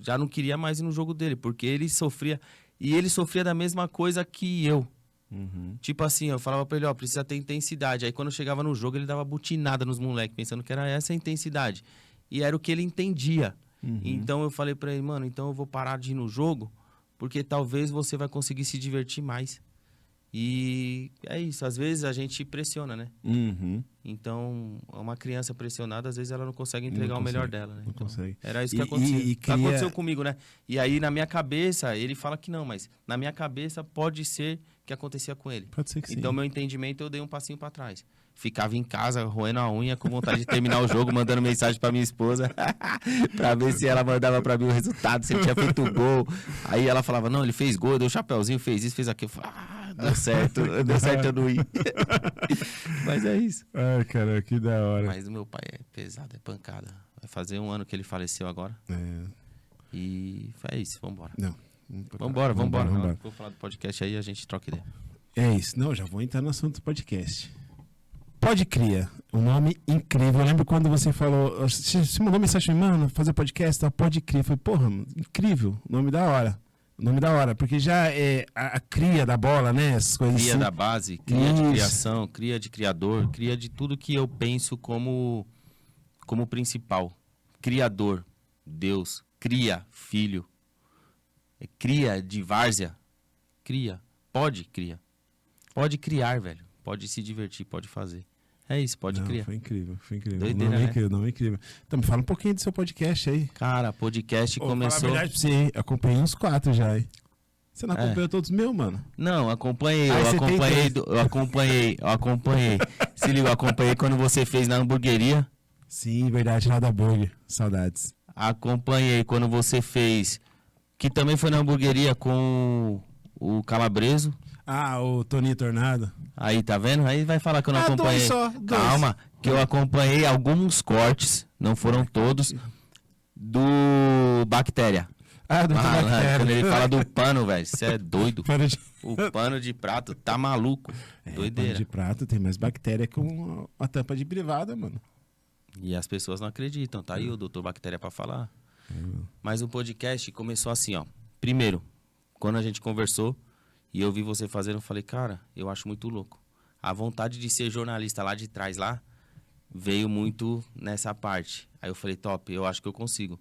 já não queria mais ir no jogo dele, porque ele sofria, e ele sofria da mesma coisa que eu. Tipo assim, eu falava pra ele, ó, precisa ter intensidade. Aí quando eu chegava no jogo, ele dava butinada nos moleques, pensando que era essa a intensidade. E era o que ele entendia. Então eu falei pra ele, mano, então eu vou parar de ir no jogo, porque talvez você vai conseguir se divertir mais. E é isso, às vezes a gente pressiona, né? Então, uma criança pressionada, às vezes ela não consegue entregar Não o melhor consegue, dela, né? não Então, consegue. era isso que acontecia. E Que aconteceu comigo, né? E aí, na minha cabeça, ele fala que não, mas na minha cabeça pode ser que acontecia com ele. Pode ser que Então, sim. meu entendimento, eu dei um passinho pra trás. Ficava em casa, roendo a unha, com vontade de terminar o jogo, mandando mensagem pra minha esposa, pra ver se ela mandava pra mim o resultado, se ele tinha feito o gol. Aí ela falava, não, ele fez gol, deu um chapéuzinho, fez isso, fez aquilo. Eu falava, deu certo eu não ir. Mas é isso. Ai, cara, que da hora. Mas o meu pai é pesado, é pancada. Vai fazer 1 ano que ele faleceu agora. E é isso, vambora. Não. Vambora. Vambora. Vou falar do podcast aí e a gente troca ideia. É isso. Não, já vou entrar no assunto do podcast. Pode Cria, um nome incrível. Eu lembro quando você falou, você mandou mensagem, mano, fazer podcast, tá? Pode Cria. Eu falei, porra, incrível, nome da hora. Nome da hora, porque já é a cria da bola, né? Essas coisas Cria assim. da base, cria de Isso. criação, cria de criador, cria de tudo que eu penso como principal. Criador, Deus, cria, filho. Cria de várzea, cria, pode criar, velho. Pode se divertir, pode fazer. É isso, pode Não, criar. Foi incrível. Doideira, Nome né? incrível, nome incrível. Então, me fala um pouquinho do seu podcast aí. Cara, podcast começou... Falar a verdade pra você, hein? Acompanhei uns 4 já, hein? Você não acompanhou todos os meus, mano? Não, acompanhei, Ah, eu você tem acompanhei, três. eu acompanhei. Se liga, eu acompanhei quando você fez na hamburgueria. Sim, verdade, lá da Burger. Saudades. Acompanhei quando você fez, que também foi na hamburgueria com o Calabreso. Ah, o Toninho Tornado. Aí, tá vendo? Aí vai falar que eu não Ah, acompanhei. dois só, dois. Calma, que eu acompanhei alguns cortes, não foram todos, do Bactéria. Ah, do Malandro, Bactéria. quando ele fala do pano, velho, você é doido. Pano de... O pano de prato tá maluco. Pano Doideira. de prato tem mais bactéria que uma tampa de privada, mano. E as pessoas não acreditam, tá aí o doutor Bactéria pra falar. Mas o podcast começou assim, ó. Primeiro, quando a gente conversou e eu vi você fazendo, eu falei, cara, eu acho muito louco. A vontade de ser jornalista lá de trás, lá, veio muito nessa parte. Aí eu falei, top, eu acho que eu consigo.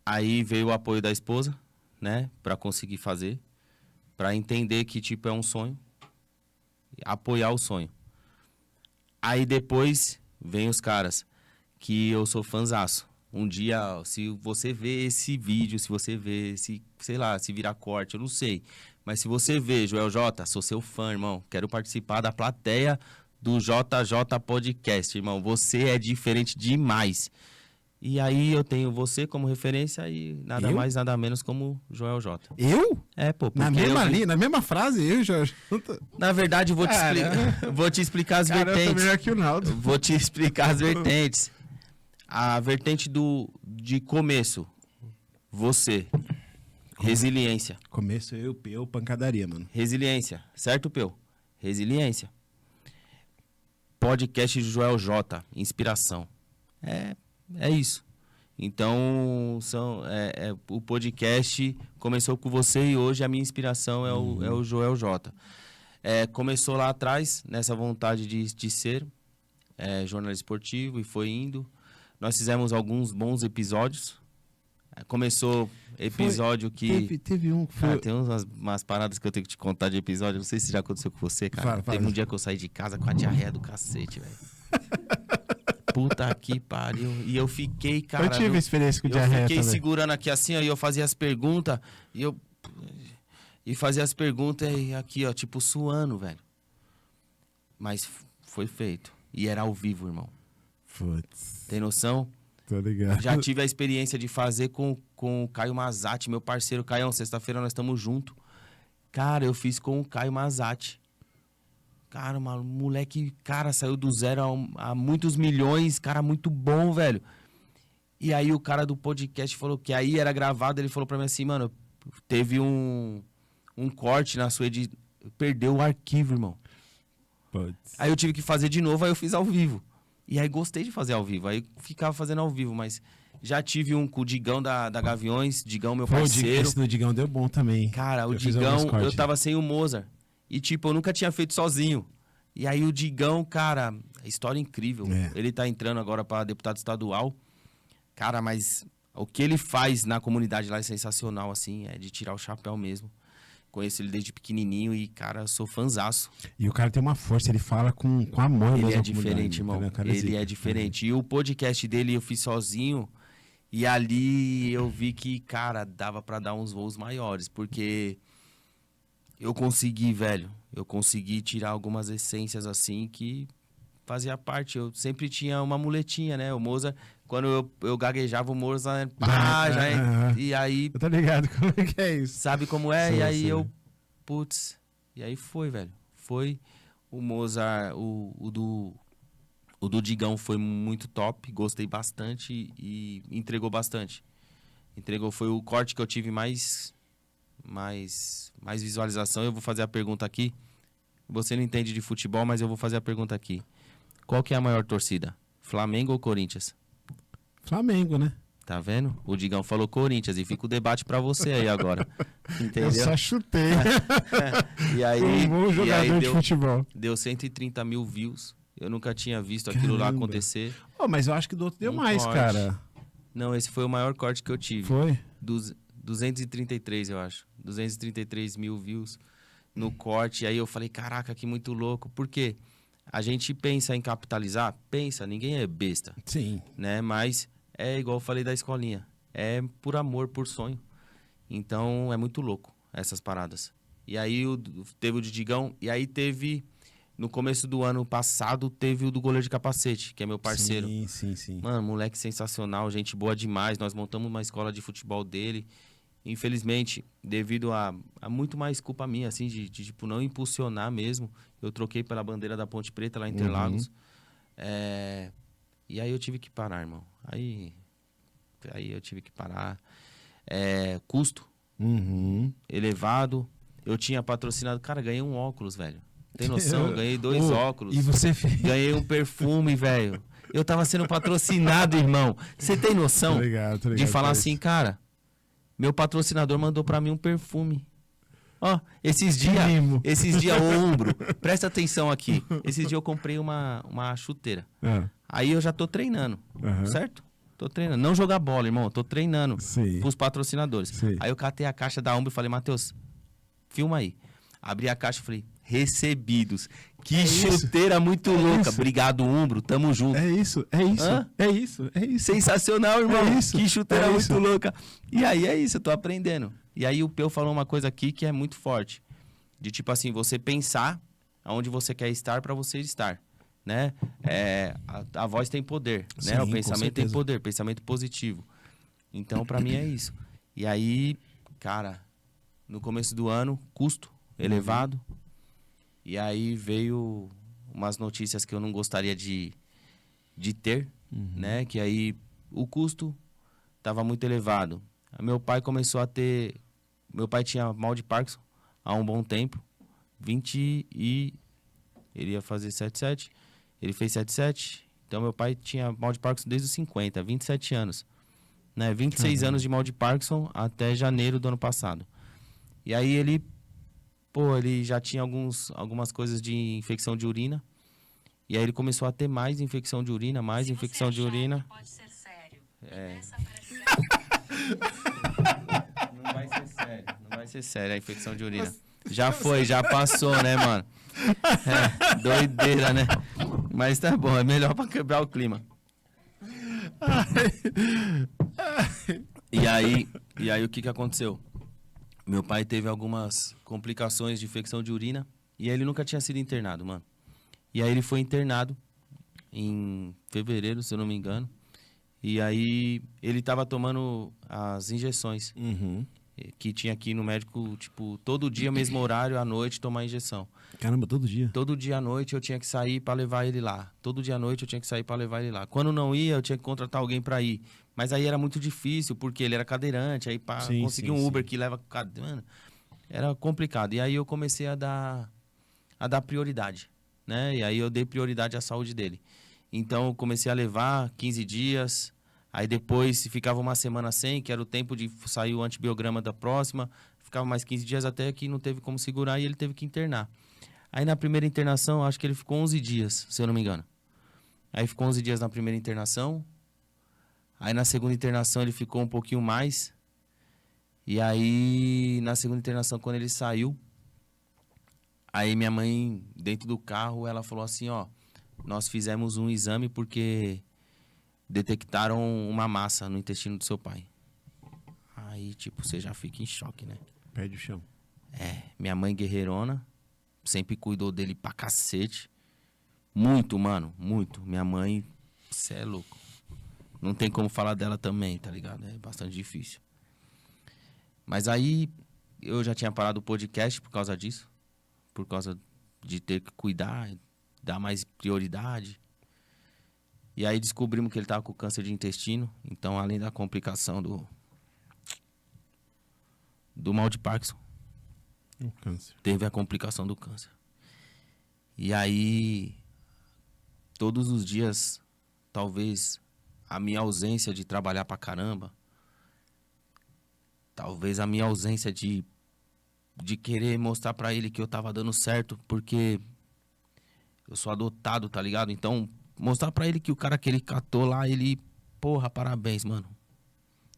Aí veio o apoio da esposa, né, pra conseguir fazer, pra entender que, tipo, é um sonho, apoiar o sonho. Aí depois vem os caras, que eu sou fãzaço. Um dia, se você ver esse vídeo, se você ver, sei lá, se virar corte, eu não sei. Mas se você vê, Joel J, sou seu fã, irmão. Quero participar da plateia do JJ Podcast, irmão. Você é diferente demais. E aí eu tenho você como referência e nada mais, nada menos como Joel J. Eu? É, pô. Na mesma frase, eu já... Na verdade, eu vou te explicar as vertentes. Eu tô melhor que o Naldo. Vou te explicar as vertentes. A vertente de começo, você. Resiliência. Começo eu, pancadaria, mano. Resiliência, certo, Peu? Resiliência. Podcast de Joel J, inspiração. É isso. Então, o podcast começou com você e hoje a minha inspiração é o Joel J. Começou lá atrás, nessa vontade de ser jornalista esportivo, e foi indo. Nós fizemos alguns bons episódios. Começou episódio que... Teve um... Foi... tem umas paradas que eu tenho que te contar de episódio. Não sei se já aconteceu com você, cara. Teve um dia que eu saí de casa com a diarreia do cacete, velho. Puta que pariu. E eu fiquei, cara... Eu tive experiência com diarreia. Eu fiquei também segurando aqui assim, ó, e eu fazia as perguntas. E fazia as perguntas e aqui, ó, tipo, suando, velho. Mas foi feito. E era ao vivo, irmão. Putz. Tem noção? Tô ligado. Já tive a experiência de fazer com o Caio Mazatti, meu parceiro. Caião, sexta-feira nós estamos juntos. Cara, eu fiz com o Caio Mazatti. Cara, moleque, cara, saiu do zero a muitos milhões. Cara, muito bom, velho. E aí o cara do podcast falou que aí era gravado. Ele falou pra mim assim, mano, teve um corte na sua edição. Perdeu o arquivo, irmão. Putz. Aí eu tive que fazer de novo, aí eu fiz ao vivo. E aí gostei de fazer ao vivo, aí ficava fazendo ao vivo, mas já tive um com o Digão da Gaviões, Digão meu parceiro. Esse do Digão deu bom também. Cara, o Digão, eu tava sem o Mozart. E tipo, eu nunca tinha feito sozinho. E aí o Digão, cara, história incrível. Ele tá entrando agora pra deputado estadual. Cara, mas o que ele faz na comunidade lá é sensacional, assim, é de tirar o chapéu mesmo. Conheço ele desde pequenininho e, cara, sou fãzaço. E o cara tem uma força, ele fala com amor. Ele é diferente, irmão. Ele é diferente. E o podcast dele eu fiz sozinho. E ali eu vi que, cara, dava pra dar uns voos maiores. Porque eu consegui, velho. Eu consegui tirar algumas essências, assim, que fazia parte. Eu sempre tinha uma muletinha, né? O Mozart, quando eu gaguejava, o Mozart... E aí... Eu tô ligado como é que é isso. Sabe como é? E aí eu... Putz... E aí foi, velho. Foi o Mozart... O do Digão foi muito top. Gostei bastante e entregou bastante. Foi o corte que eu tive mais visualização. Eu vou fazer a pergunta aqui. Você não entende de futebol, mas eu vou fazer a pergunta aqui. Qual que é a maior torcida? Flamengo ou Corinthians? Flamengo, né? Tá vendo? O Digão falou Corinthians e fica o debate pra você aí agora. Entendeu? Eu só chutei. E aí, um bom jogador de futebol. Deu 130 mil views. Eu nunca tinha visto aquilo lá acontecer. Oh, mas eu acho que do outro deu mais, corte. Cara. Não, esse foi o maior corte que eu tive. Foi? 233, eu acho. 233 mil views no corte. E aí eu falei, caraca, que muito louco. Por quê? A gente pensa em capitalizar? Pensa, ninguém é besta. Sim. Né? Mas é igual eu falei da escolinha. É por amor, por sonho. Então é muito louco essas paradas. E aí teve o de Digão. E aí teve, no começo do ano passado, teve o do goleiro de capacete, que é meu parceiro. Sim. Mano, moleque sensacional, gente boa demais. Nós montamos uma escola de futebol dele. Infelizmente, devido a muito mais culpa minha, assim, de tipo, não impulsionar mesmo, eu troquei pela bandeira da Ponte Preta lá em Interlagos. E aí eu tive que parar, irmão. Aí eu tive que parar. Custo elevado. Eu tinha patrocinado. Cara, ganhei um óculos, velho. Tem noção? Ganhei 2 óculos. E você ganhei um perfume, velho. Eu tava sendo patrocinado, irmão. Você tem noção? Tô ligado, de falar assim, cara... Meu patrocinador mandou pra mim um perfume. Ó, esses dias, ombro. Presta atenção aqui. Esses dias eu comprei uma chuteira. Aí eu já tô treinando, certo? Tô treinando. Não jogar bola, irmão. Tô treinando pros patrocinadores. Sim. Aí eu catei a caixa da Ombro e falei, Matheus, filma aí. Abri a caixa e falei, recebidos. Que chuteira muito louca. Obrigado, Umbro. Tamo junto. É isso. Sensacional, irmão. Que chuteira muito louca. E aí é isso, eu tô aprendendo. E aí o Peu falou uma coisa aqui que é muito forte. De tipo assim, você pensar aonde você quer estar pra você estar. né? A voz tem poder, né? Sim, O com pensamento tem certeza. poder, pensamento positivo. Então, pra mim é isso. E aí, cara, no começo do ano, custo elevado. E aí veio umas notícias que eu não gostaria de ter, né? Que aí o custo estava muito elevado. Aí meu pai começou a ter... Meu pai tinha mal de Parkinson há um bom tempo. Ele ia fazer 77. Ele fez 77. Então meu pai tinha mal de Parkinson desde os 50, 27 anos. Né? 26 anos de mal de Parkinson até janeiro do ano passado. E aí ele já tinha algumas coisas de infecção de urina. E aí ele começou a ter mais infecção de urina, mais infecção de urina. Pode ser sério. Não vai ser sério, não vai ser sério a infecção de urina. Já foi, já passou, né, mano? Doideira, né? Mas tá bom, é melhor pra quebrar o clima. E aí o que aconteceu? Meu pai teve algumas complicações de infecção de urina e ele nunca tinha sido internado, mano. E aí ele foi internado em fevereiro, se eu não me engano. E aí ele tava tomando as injeções que tinha aqui no médico, tipo, todo dia, mesmo horário, à noite, tomar injeção. Caramba, todo dia? Todo dia à noite eu tinha que sair pra levar ele lá. Todo dia à noite eu tinha que sair pra levar ele lá. Quando não ia, eu tinha que contratar alguém pra ir. Mas aí era muito difícil, porque ele era cadeirante. Aí pra conseguir um Uber que leva... Mano, era complicado. E aí eu comecei a dar prioridade, né? E aí eu dei prioridade à saúde dele. Então eu comecei a levar 15 dias... Aí depois ficava uma semana sem, que era o tempo de sair o antibiograma da próxima. Ficava mais 15 dias até que não teve como segurar e ele teve que internar. Aí na primeira internação, acho que ele ficou 11 dias, se eu não me engano. Aí ficou 11 dias na primeira internação. Aí na segunda internação ele ficou um pouquinho mais. E aí na segunda internação, quando ele saiu, aí minha mãe, dentro do carro, ela falou assim, ó, nós fizemos um exame porque... detectaram uma massa no intestino do seu pai. Aí, tipo, você já fica em choque, né? Perde o chão. Minha mãe guerreirona, sempre cuidou dele pra cacete. Muito, mano, muito. Minha mãe, cê é louco. Não tem como falar dela também, tá ligado? É bastante difícil. Mas aí, eu já tinha parado o podcast por causa disso. Por causa de ter que cuidar, dar mais prioridade. E aí descobrimos que ele estava com câncer de intestino. Então, além da complicação do mal de Parkinson, O câncer. teve a complicação do câncer. E aí, todos os dias, talvez a minha ausência de trabalhar pra caramba, talvez a minha ausência de querer mostrar pra ele que eu tava dando certo, porque eu sou adotado, tá ligado? Então... mostrar pra ele que o cara que ele catou lá, ele... porra, parabéns, mano.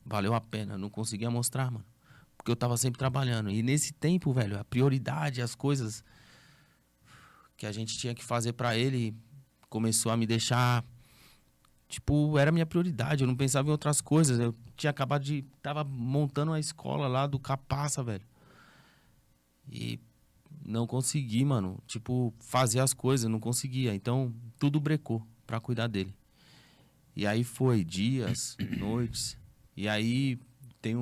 Valeu a pena. Não conseguia mostrar, mano. Porque eu tava sempre trabalhando. E nesse tempo, velho, a prioridade, as coisas que a gente tinha que fazer pra ele começou a me deixar... tipo, era a minha prioridade. Eu não pensava em outras coisas. Eu tinha acabado de... tava montando a escola lá do Capaça, velho. E... não consegui, mano, tipo, fazer as coisas, não conseguia. Então, tudo brecou pra cuidar dele. E aí foi dias, noites. E aí tem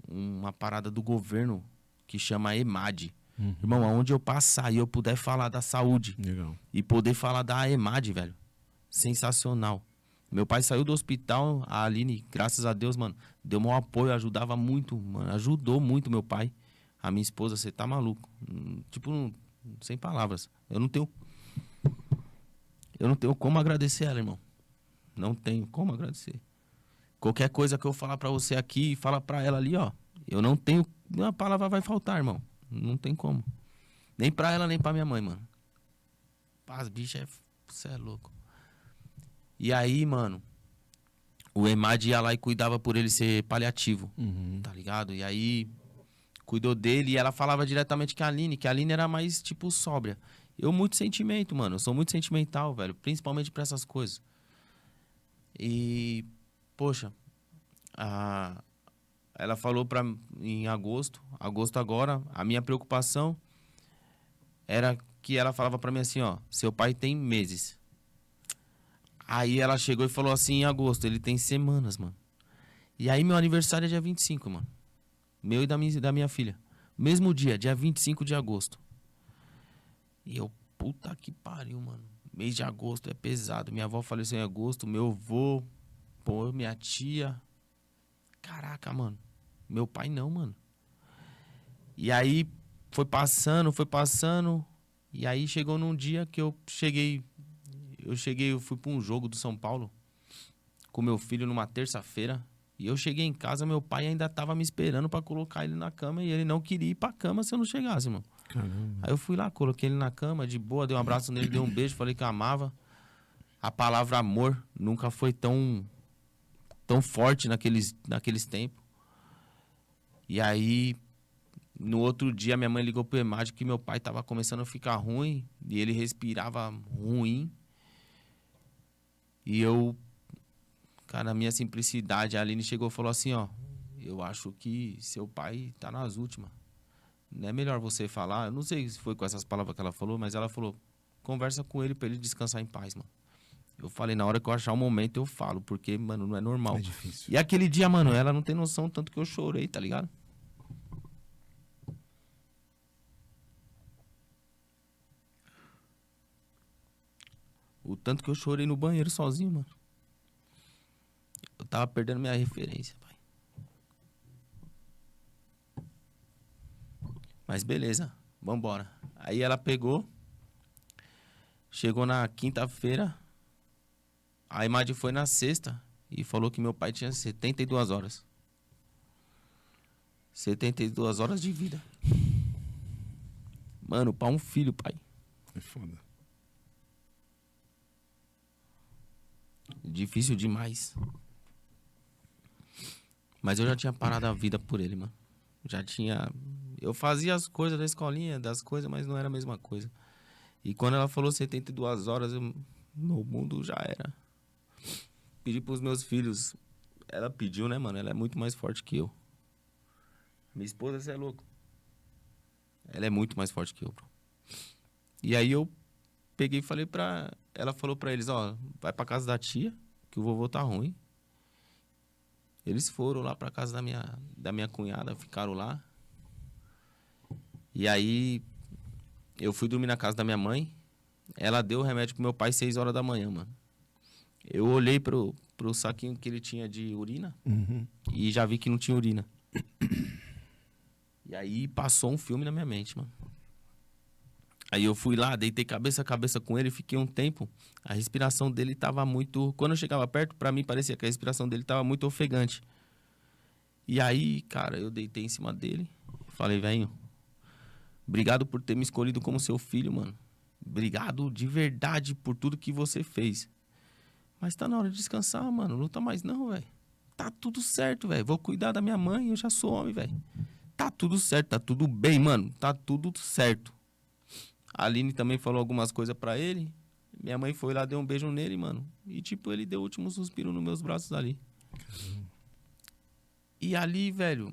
uma parada do governo que chama EMAD. Irmão, aonde eu passar e eu puder falar da saúde. Legal. E poder falar da EMAD, velho. Sensacional. Meu pai saiu do hospital, a Aline, graças a Deus, mano, deu um apoio, ajudava muito, mano. Ajudou muito meu pai. A minha esposa, você tá maluco. Tipo, sem palavras. Eu não tenho como agradecer ela, irmão. Não tenho como agradecer. Qualquer coisa que eu falar pra você aqui, fala pra ela ali, ó. Eu não tenho... uma palavra vai faltar, irmão. Não tem como. Nem pra ela, nem pra minha mãe, mano. As bichas, você é louco. E aí, mano, o EMAD ia lá e cuidava por ele ser paliativo. Tá ligado? E aí... cuidou dele e ela falava diretamente com a Aline era mais, tipo, sóbria. Eu muito sentimento, mano. Eu sou muito sentimental, velho. Principalmente pra essas coisas. E, poxa, ela falou em agosto agora, a minha preocupação era que ela falava pra mim assim, ó, seu pai tem meses Aí ela chegou e falou assim, em agosto, ele tem semanas, mano. E aí meu aniversário é dia 25, mano. Meu e da minha filha. Mesmo dia 25 de agosto. E eu, puta que pariu, mano. Mês de agosto é pesado. Minha avó faleceu em agosto, meu avô, pô, minha tia. Caraca, mano. Meu pai não, mano. E aí foi passando. E aí chegou num dia que eu fui pra um jogo do São Paulo com meu filho numa terça-feira. E eu cheguei em casa, meu pai ainda tava me esperando pra colocar ele na cama e ele não queria ir pra cama se eu não chegasse, mano. Caramba. Aí eu fui lá, coloquei ele na cama, de boa, dei um abraço nele, dei um beijo, falei que eu amava. A palavra amor nunca foi tão forte naqueles tempos. E aí, no outro dia, minha mãe ligou pro Emádio que meu pai tava começando a ficar ruim e ele respirava ruim. E eu, cara, na minha simplicidade, a Aline chegou e falou assim, ó, eu acho que seu pai tá nas últimas. Não é melhor você falar, eu não sei se foi com essas palavras que ela falou, mas ela falou, conversa com ele pra ele descansar em paz, mano. Eu falei, na hora que eu achar o momento eu falo, porque, mano, não é normal. É difícil. E aquele dia, mano, ela não tem noção tanto que eu chorei, tá ligado? O tanto que eu chorei no banheiro sozinho, mano. Eu tava perdendo minha referência, pai. Mas beleza, vambora. Aí ela pegou, chegou na quinta-feira, a Imad foi na sexta e falou que meu pai tinha 72 horas. 72 horas de vida. Mano, pra um filho, pai. É foda. Difícil demais. Mas eu já tinha parado a vida por ele, mano. Já tinha... Eu fazia as coisas da escolinha, mas não era a mesma coisa. E quando ela falou 72 horas, meu mundo já era. Pedi pros meus filhos. Ela pediu, né, mano? Ela é muito mais forte que eu. Minha esposa, você é louco. Ela é muito mais forte que eu, bro. E aí eu peguei e falei pra... Ela falou pra eles, ó, vai pra casa da tia, que o vovô tá ruim. Eles foram lá pra casa da minha cunhada, ficaram lá. E aí eu fui dormir na casa da minha mãe. Ela deu o remédio pro meu pai 6 horas da manhã, mano. Eu olhei pro saquinho que ele tinha de urina e já vi que não tinha urina. E aí passou um filme na minha mente, mano. Aí eu fui lá, deitei cabeça a cabeça com ele, fiquei um tempo. A respiração dele tava muito... Quando eu chegava perto, pra mim parecia que a respiração dele tava muito ofegante. E aí, cara, eu deitei em cima dele. Falei, velho, obrigado por ter me escolhido como seu filho, mano. Obrigado de verdade por tudo que você fez. Mas tá na hora de descansar, mano. Não luta mais não, velho. Tá tudo certo, velho. Vou cuidar da minha mãe, eu já sou homem, velho. Tá tudo certo, tá tudo bem, mano. Tá tudo certo. A Aline também falou algumas coisas pra ele. Minha mãe foi lá, deu um beijo nele, mano. E tipo, ele deu o último suspiro nos meus braços ali. E ali, velho,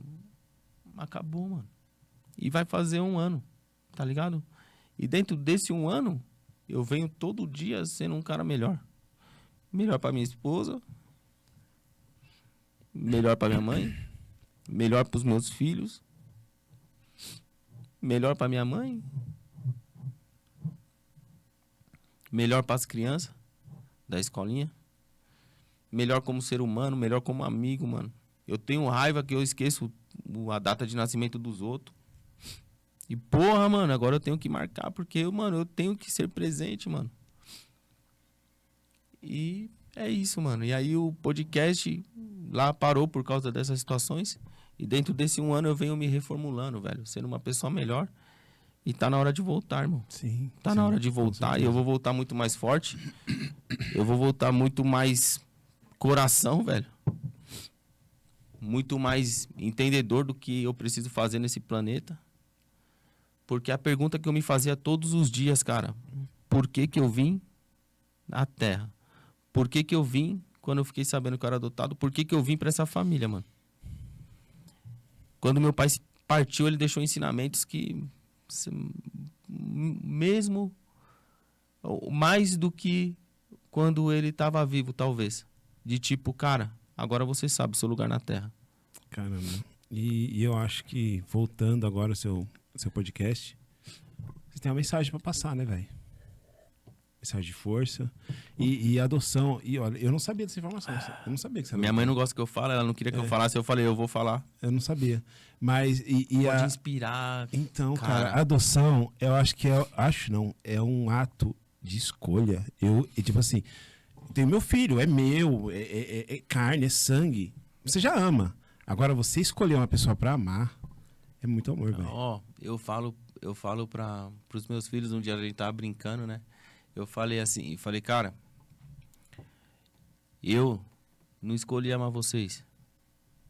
acabou, mano. E vai fazer 1 ano, tá ligado? E dentro desse 1 ano, eu venho todo dia sendo um cara melhor. Melhor pra minha esposa. Melhor pra minha mãe. Melhor pros meus filhos. Melhor pra minha mãe. Melhor para as crianças da escolinha. Melhor como ser humano, melhor como amigo, mano. Eu tenho raiva que eu esqueço a data de nascimento dos outros. E porra, mano, agora eu tenho que marcar porque, mano, eu tenho que ser presente, mano. E é isso, mano. E aí o podcast lá parou por causa dessas situações. E dentro desse 1 ano eu venho me reformulando, velho. Sendo uma pessoa melhor. E tá na hora de voltar, irmão. Sim. Tá na hora de voltar e eu vou voltar muito mais forte. Eu vou voltar muito mais coração, velho. Muito mais entendedor do que eu preciso fazer nesse planeta. Porque a pergunta que eu me fazia todos os dias, cara, por que que eu vim na Terra? Por que que eu vim quando eu fiquei sabendo que eu era adotado? Por que que eu vim pra essa família, mano? Quando meu pai partiu, ele deixou ensinamentos que... mesmo mais do que quando ele estava vivo, talvez. De tipo, cara, agora você sabe o seu lugar na Terra. Caramba. E eu acho que, voltando agora ao seu podcast, você tem uma mensagem pra passar, né, velho? Mensagem de força. E adoção. E olha, eu não sabia dessa informação. Eu não sabia que você Minha mãe não gosta que eu fale, ela não queria que eu falasse, eu falei, eu vou falar. Eu não sabia. Mas. Pode inspirar. Então, cara, a adoção, eu acho que é um ato de escolha. Tipo assim, tem meu filho, é meu, é carne, é sangue. Você já ama. Agora, você escolher uma pessoa pra amar, é muito amor, velho. Ó, eu falo pros meus filhos, um dia a gente tava brincando, né? Eu falei assim, cara, eu não escolhi amar vocês.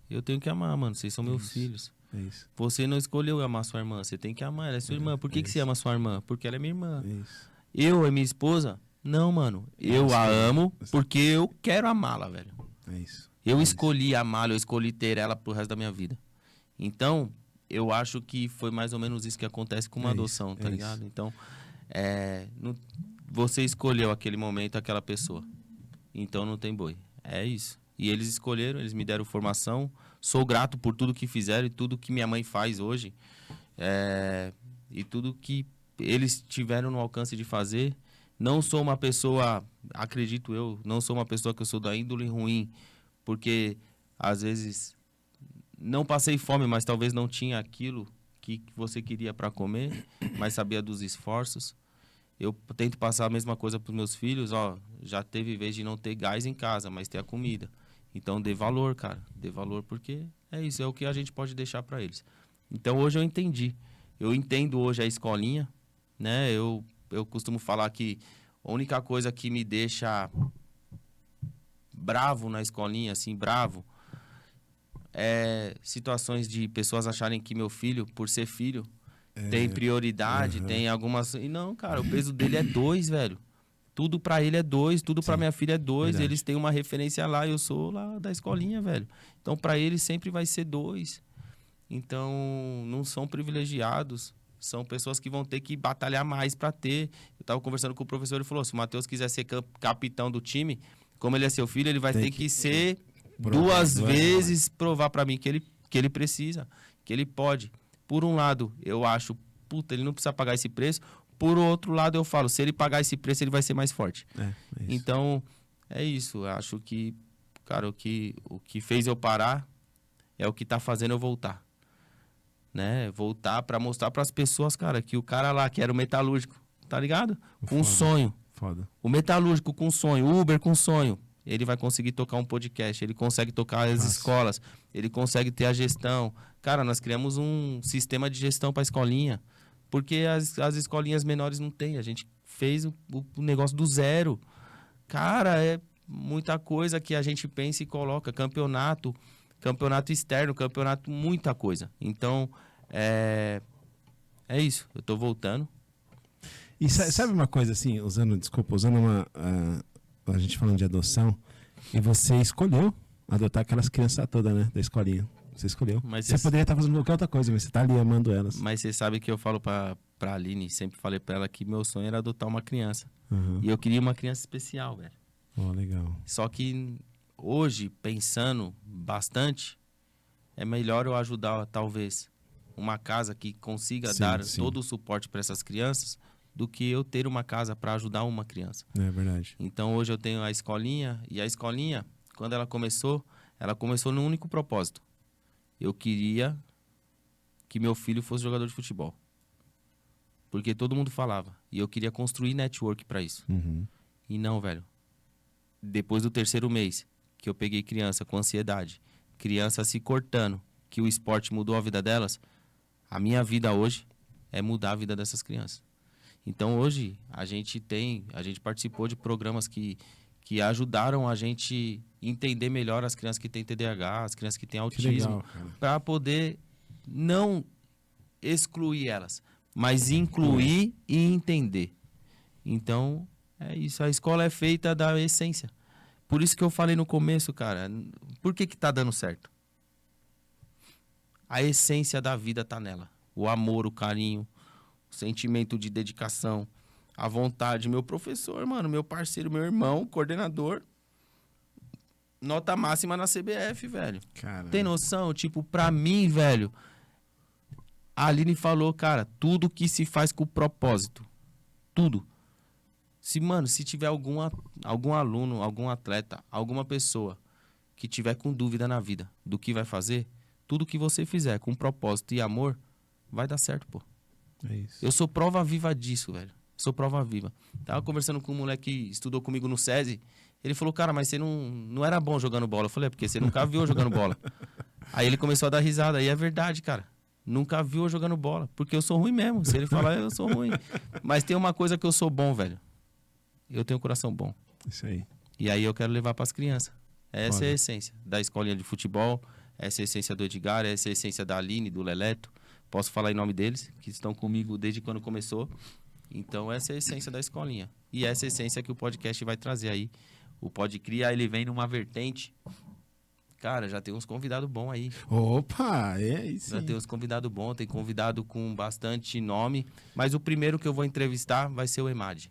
Eu tenho que amar, mano, vocês são meus filhos. É isso. Você não escolheu amar sua irmã, você tem que amar, ela é sua irmã. Por que você ama sua irmã? Porque ela é minha irmã. É isso. Eu e minha esposa, não, mano. Eu a amo porque eu quero amá-la, velho. É isso. Eu escolhi amá-la, eu escolhi ter ela pro resto da minha vida. Então, eu acho que foi mais ou menos isso que acontece com uma adoção, tá ligado? Então, você escolheu aquele momento, aquela pessoa. Então, não tem boi. É isso. E eles escolheram, eles me deram formação. Sou grato por tudo que fizeram e tudo que minha mãe faz hoje. E tudo que eles tiveram no alcance de fazer. Não sou uma pessoa, acredito eu, não sou uma pessoa que eu sou da índole ruim. Porque, às vezes, não passei fome, mas talvez não tinha aquilo que você queria para comer, mas sabia dos esforços. Eu tento passar a mesma coisa para os meus filhos, ó, já teve vez de não ter gás em casa, mas ter a comida. Então, dê valor, cara, dê valor, porque é isso, é o que a gente pode deixar para eles. Então, hoje eu entendi. Eu entendo hoje a escolinha, né? Eu costumo falar que a única coisa que me deixa bravo na escolinha, assim, bravo, é situações de pessoas acharem que meu filho, por ser filho, tem prioridade, tem algumas... E não, cara, o peso dele é 2, velho. Tudo pra ele é 2, tudo pra minha filha é 2. Verdade. Eles têm uma referência lá, eu sou lá da escolinha, velho. Então, pra eles sempre vai ser 2. Então, não são privilegiados. São pessoas que vão ter que batalhar mais pra ter. Eu tava conversando com o professor, ele falou, se o Matheus quiser ser capitão do time, como ele é seu filho, ele vai ter que ser duas vezes provar pra mim que ele precisa, que ele pode. Por um lado, eu acho, puta, ele não precisa pagar esse preço. Por outro lado, eu falo, se ele pagar esse preço, ele vai ser mais forte. Então, é isso. Eu acho que, cara, o que fez eu parar é o que tá fazendo eu voltar. Né? Voltar pra mostrar pras pessoas, cara, que o cara lá, que era o metalúrgico, tá ligado? Com um sonho. Foda. O metalúrgico com sonho, o Uber com sonho. Ele vai conseguir tocar um podcast, ele consegue tocar as escolas, ele consegue ter a gestão. Cara, nós criamos um sistema de gestão para a escolinha, porque as escolinhas menores não têm. A gente fez o negócio do zero. Cara, é muita coisa que a gente pensa e coloca. Campeonato externo, muita coisa. Então, é isso. Eu tô voltando. E sabe uma coisa assim, usando a gente falando de adoção, e você escolheu adotar aquelas crianças todas, né, da escolinha. Você escolheu. Mas você poderia estar fazendo qualquer outra coisa, mas você tá ali amando elas. Mas você sabe que eu falo pra Aline, sempre falei pra ela que meu sonho era adotar uma criança. Uhum. E eu queria uma criança especial, velho. Oh, legal. Só que hoje, pensando bastante, é melhor eu ajudar, talvez, uma casa que consiga dar todo o suporte para essas crianças do que eu ter uma casa para ajudar uma criança. É verdade. Então, hoje eu tenho a escolinha, e a escolinha, quando ela começou num único propósito. Eu queria que meu filho fosse jogador de futebol. Porque todo mundo falava. E eu queria construir network para isso. Uhum. E não, velho. Depois do 3º mês, que eu peguei criança com ansiedade, criança se cortando, que o esporte mudou a vida delas, a minha vida hoje é mudar a vida dessas crianças. Então hoje a gente participou de programas que ajudaram a gente entender melhor as crianças que têm TDAH, as crianças que têm autismo, para poder não excluir elas, mas incluir e entender. Então, é isso. A escola é feita da essência. Por isso que eu falei no começo, cara, por que tá dando certo? A essência da vida tá nela. O amor, o carinho, o sentimento de dedicação, a vontade. Meu professor, mano, meu parceiro, meu irmão, coordenador. Nota máxima na CBF, velho. Caramba. Tem noção? Tipo, pra mim, velho, a Aline falou, cara, tudo que se faz com propósito. Tudo. Se tiver algum aluno, algum atleta, alguma pessoa que tiver com dúvida na vida do que vai fazer, tudo que você fizer com propósito e amor, vai dar certo, pô. É isso. Eu sou prova viva disso, velho. Sou prova viva. Tava conversando com um moleque que estudou comigo no SESI. Ele falou, cara, mas você não era bom jogando bola. Eu falei, é porque você nunca viu eu jogando bola. Aí ele começou a dar risada. E é verdade, cara. Nunca viu eu jogando bola. Porque eu sou ruim mesmo. Se ele falar, eu sou ruim. Mas tem uma coisa que eu sou bom, velho. Eu tenho um coração bom. Isso aí. E aí eu quero levar pras crianças. Essa Foda. é a essência da escolinha de futebol. Essa é a essência do Edgar. Essa é a essência da Aline, do Leleto. Posso falar em nome deles, que estão comigo desde quando começou. Então essa é a essência da escolinha. E essa é a essência que o podcast vai trazer aí. O Pode Criar, ele vem numa vertente. Cara, já tem uns convidados bons aí. Opa, é isso. Já tem uns convidados bons, tem convidado com bastante nome. Mas o primeiro que eu vou entrevistar vai ser o Emad.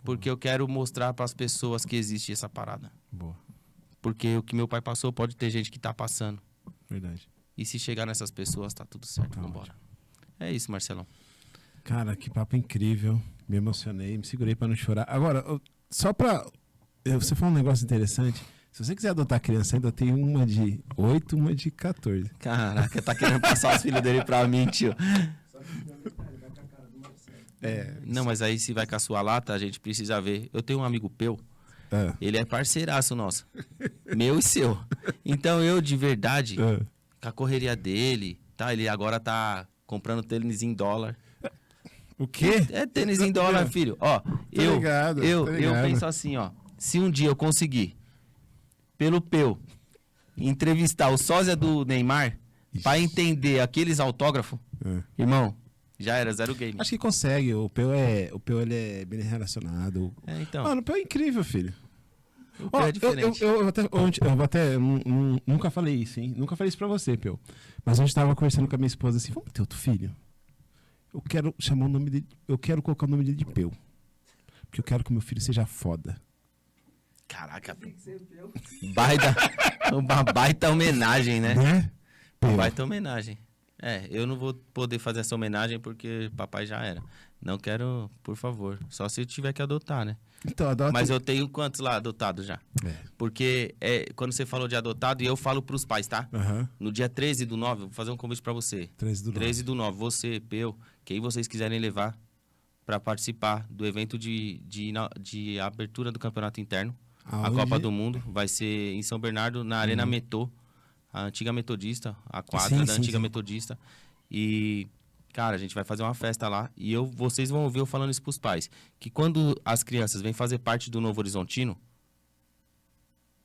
Porque eu quero mostrar para as pessoas que existe essa parada. Boa, Porque o que meu pai passou pode ter gente que tá passando. verdade. E se chegar nessas pessoas, tá tudo certo. Tá Vambora. É isso, Marcelão. Cara, que papo incrível. Me emocionei, me segurei pra não chorar. Agora, só pra... Você falou um negócio interessante. Se você quiser adotar criança, ainda tem uma de 8, uma de 14. Caraca, tá querendo passar os filhos dele pra mim, tio. Só que o detalhe, vai com a cara do Marcelo. É. Não, mas aí se vai com a sua lata, a gente precisa ver. Eu tenho um amigo Peu, É. ele é parceiraço nosso. Meu e seu. Então eu, de verdade, É. com a correria dele, tá? Ele agora tá comprando tênis em dólar. O quê? É tênis em dólar, filho. Ó, ligado, eu tô ligado. penso assim, ó. Se um dia eu conseguir, pelo Peu, entrevistar o sósia do Neymar, pra entender aqueles autógrafos, É. irmão, já era, zero game. Acho que consegue. O Peu ele é bem relacionado. É, então, Mano, o Peu é incrível, filho. o Ó, Peu é diferente. eu vou até nunca falei isso, hein? Nunca falei isso pra você, Peu. Mas a gente tava conversando com a minha esposa assim, vamos ter outro filho? Eu quero chamar o nome dele, eu quero colocar o nome dele de Peu. Porque eu quero que o meu filho seja foda. Caraca, Tem que ser meu. uma baita homenagem, né? Né? Uma Peu. baita homenagem. É, eu não vou poder fazer essa homenagem porque papai já era. Não quero, por favor. Só se eu tiver que adotar, né? Então, adota. Mas eu tenho quantos lá adotados já? É. Porque quando você falou de adotado, e eu falo pros pais, tá? Aham. No dia 13 do 9, eu vou fazer um convite pra você. 13 do 13 do 9, você, Peu, quem vocês quiserem levar pra participar do evento de abertura do campeonato interno. A Aonde? Copa do Mundo vai ser em São Bernardo, na Arena Metô, a antiga metodista, a quadra Sim, da sim, antiga sim. metodista. E, cara, a gente vai fazer uma festa lá e vocês vão ouvir eu falando isso pros pais. Que quando as crianças vêm fazer parte do Novo Horizontino,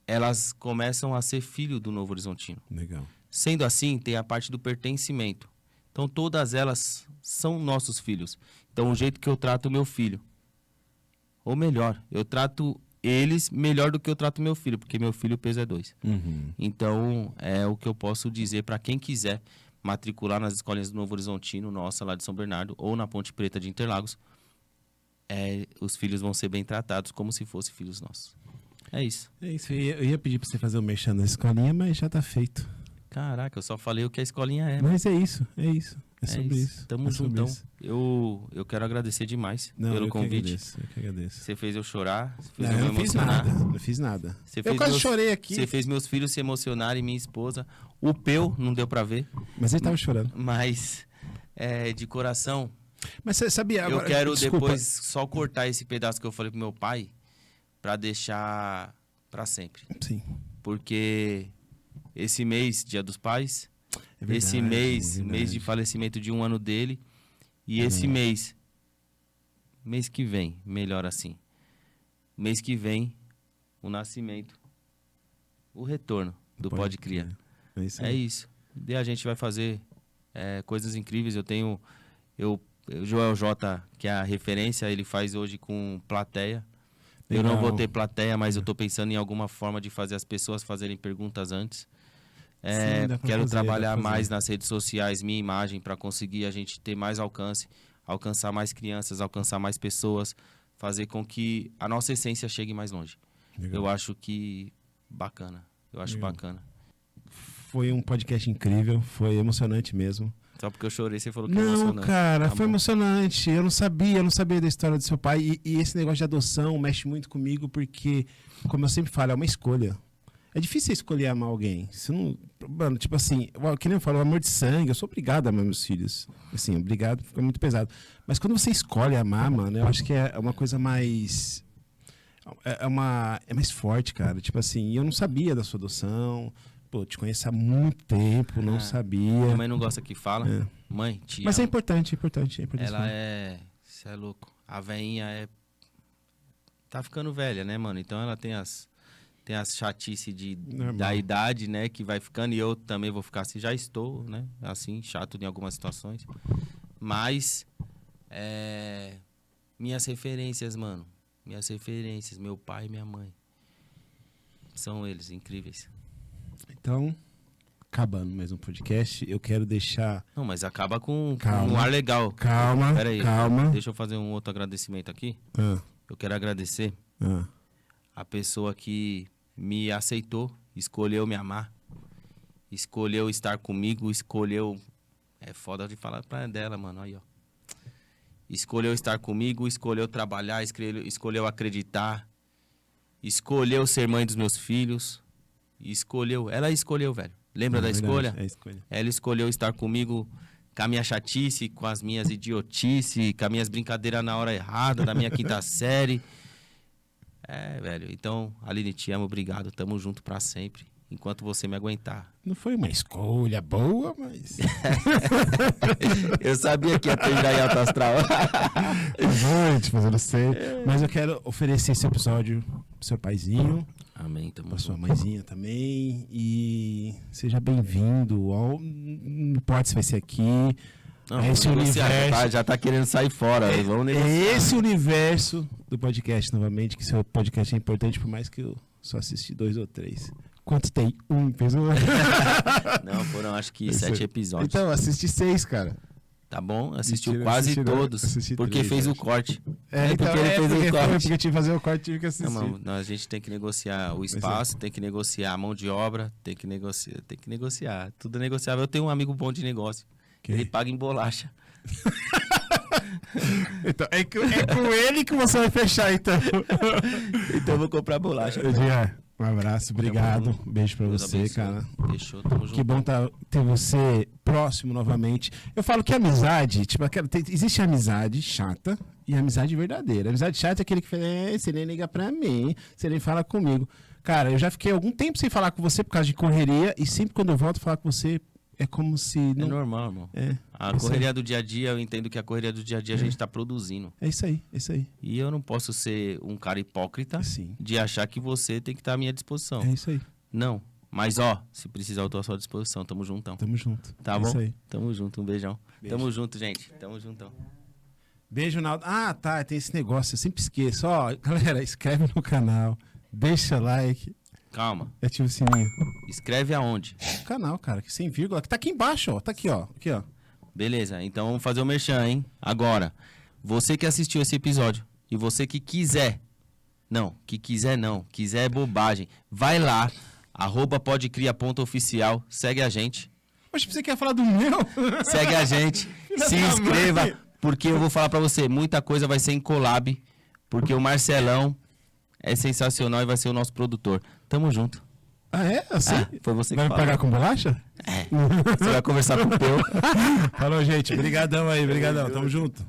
elas começam a ser filho do Novo Horizontino. Legal. Sendo assim, tem a parte do pertencimento. Então, todas elas são nossos filhos. Então, o jeito que eu trato o meu filho, ou melhor, eu trato eles melhor do que eu trato meu filho, porque meu filho o peso é 2. Uhum. Então, é o que eu posso dizer para quem quiser matricular nas escolinhas do Novo Horizontino, nossa, lá de São Bernardo, ou na Ponte Preta de Interlagos, os filhos vão ser bem tratados como se fossem filhos nossos. É isso. É isso. Eu ia pedir pra você fazer o merchan na escolinha, mas já tá feito. Caraca, eu só falei o que a escolinha é. Mas é isso, é isso. É sobre isso. Tamo é sobre juntão. isso. Eu quero agradecer demais Não, pelo eu convite. Que agradeço. Você fez eu chorar, você fez Não, eu eu me não fiz emocionar. nada. Não fiz nada. Você Eu fez quase meus- chorei aqui. Você fez meus filhos se emocionarem, minha esposa. O Peu, não deu pra ver, Mas ele tava chorando. mas de coração, Mas você sabia agora... eu quero desculpa. depois só cortar esse pedaço que eu falei pro meu pai pra deixar pra sempre. Sim. Porque esse mês, Dia dos Pais, É verdade, esse mês, é mês de verdade. falecimento de 1 ano dele, e esse mês que vem, melhor assim, mês que vem, o nascimento, o retorno do Pode Criar. É isso É aí. isso. E a gente vai fazer coisas incríveis. Eu tenho o Joel J, que é a referência, ele faz hoje com plateia. Eu não Legal. vou ter plateia, mas eu tô pensando em alguma forma de fazer as pessoas fazerem perguntas antes. Sim, dá pra Quero fazer, trabalhar dá pra fazer. mais nas redes sociais, minha imagem, para conseguir a gente ter mais alcance. alcançar mais crianças, alcançar mais pessoas, fazer com que a nossa essência chegue mais longe. Legal. Eu acho que bacana. Eu acho Legal. bacana. Foi um podcast incrível, foi emocionante mesmo. Só porque eu chorei, você falou que é Não, emocionante. cara, Tá foi bom. emocionante. Eu não sabia da história do seu pai. E esse negócio de adoção mexe muito comigo, porque, como eu sempre falo, é uma escolha. É difícil você escolher amar alguém. Você não, mano, tipo assim, que nem eu falo, o amor de sangue, eu sou obrigado a amar meus filhos. Assim, obrigado, fica muito pesado. Mas quando você escolhe amar, mano, eu acho que é uma coisa mais. É mais forte, cara. Tipo assim, eu não sabia da sua adoção. Pô, te conheço há muito tempo, não sabia. Minha mãe não gosta que fala. É. Mãe, te Mas é amo. importante. Ela falar. é... Você é louco. A veinha é... Tá ficando velha, né, mano? Então ela tem as chatices Normal. da idade, né? Que vai ficando. E eu também vou ficar assim. Já estou, né? Assim, chato em algumas situações. Mas... Minhas referências, mano. Minhas referências. Meu pai e minha mãe. São eles, incríveis. Então, acabando mais um podcast, eu quero deixar... Não, mas acaba com Calma. um ar legal. Calma, Pera aí. calma. Deixa eu fazer um outro agradecimento aqui. Ah, Eu quero agradecer ah. a pessoa que me aceitou, escolheu me amar, escolheu estar comigo, escolheu... É foda de falar pra dela, mano. Aí, ó. Escolheu estar comigo, escolheu trabalhar, escolheu acreditar, escolheu ser mãe dos meus filhos. Ela escolheu, velho. Lembra da Verdade, escolha? É a escolha. Ela escolheu estar comigo com a minha chatice, com as minhas idiotices, com as minhas brincadeiras na hora errada, da minha quinta série. É, velho. Então, Aline, te amo, obrigado. Tamo junto pra sempre. Enquanto você me aguentar. Não foi uma escolha boa, mas... Eu sabia que ia ter já em alto astral. Gente, mas eu não sei. Mas eu quero oferecer esse episódio pro seu paizinho, Amém, tamo pra sua junto. mãezinha também. E seja bem-vindo ao... Não importa se vai ser aqui. Não, É vamos esse negociar, universo. já tá querendo sair fora. Vamos negociar. É esse universo do podcast, novamente, que seu podcast é importante, por mais que eu só assisti 2 ou 3. Quanto tem? Um episódio? Não, foram acho que Isso. 7 episódios. Então, assisti 6, cara. Tá bom? Assistiu Mentira, quase assisti não, todos. assisti Porque 3, fez o acho. corte. Então, porque ele fez o corte. porque eu tive que fazer o corte, tive que assistir. Não, mano, a gente tem que negociar o espaço, tem que negociar a mão de obra, tem que negociar. Tudo é negociável. Eu tenho um amigo bom de negócio. Quem? Ele paga em bolacha. Então, é com ele que você vai fechar, então. Então eu vou comprar bolacha. Edgar, um abraço, obrigado. Beijo pra Deus você, abençoe. cara. Fechou, tamo junto. Que bom ter você próximo novamente. Eu falo que amizade, tipo, existe amizade chata e amizade verdadeira. Amizade chata é aquele que fala, você nem liga pra mim, você nem fala comigo. Cara, eu já fiquei algum tempo sem falar com você por causa de correria e sempre quando eu volto a falar com você, é como se... É Não... normal, irmão. A isso correria do dia a dia, eu entendo que a correria do dia a dia a gente tá produzindo. É isso aí, é isso aí. E eu não posso ser um cara hipócrita Sim. de achar que você tem que estar à minha disposição. É isso aí. Não. Mas, ó, se precisar, eu tô à sua disposição. Tamo juntão. Tamo junto. Tá É bom? isso aí. Tamo junto. Um beijão. Beijo. Tamo junto, gente. Tamo juntão. Beijo, Naldo. Ah, tá, tem esse negócio, eu sempre esqueço. Ó, galera, inscreve no canal, deixa like Calma. e ativa o sininho. Escreve aonde? O canal, cara, que sem vírgula, que tá aqui embaixo, ó. Tá aqui, ó. Aqui, ó. Beleza. Então vamos fazer o merchan, hein? Agora, você que assistiu esse episódio e você que quiser... Não, quiser é bobagem. Vai lá, @podecria.oficial, segue a gente. Poxa, você quer falar do meu? Segue a gente, se da inscreva, mãe. porque eu vou falar pra você, muita coisa vai ser em collab, porque o Marcelão é sensacional e vai ser o nosso produtor. Tamo junto. Ah, é? Assim? Foi você que Vai me falou. pagar com bolacha? Você vai conversar com o Peu. Falou, gente. Obrigadão aí, obrigadão. Tamo junto.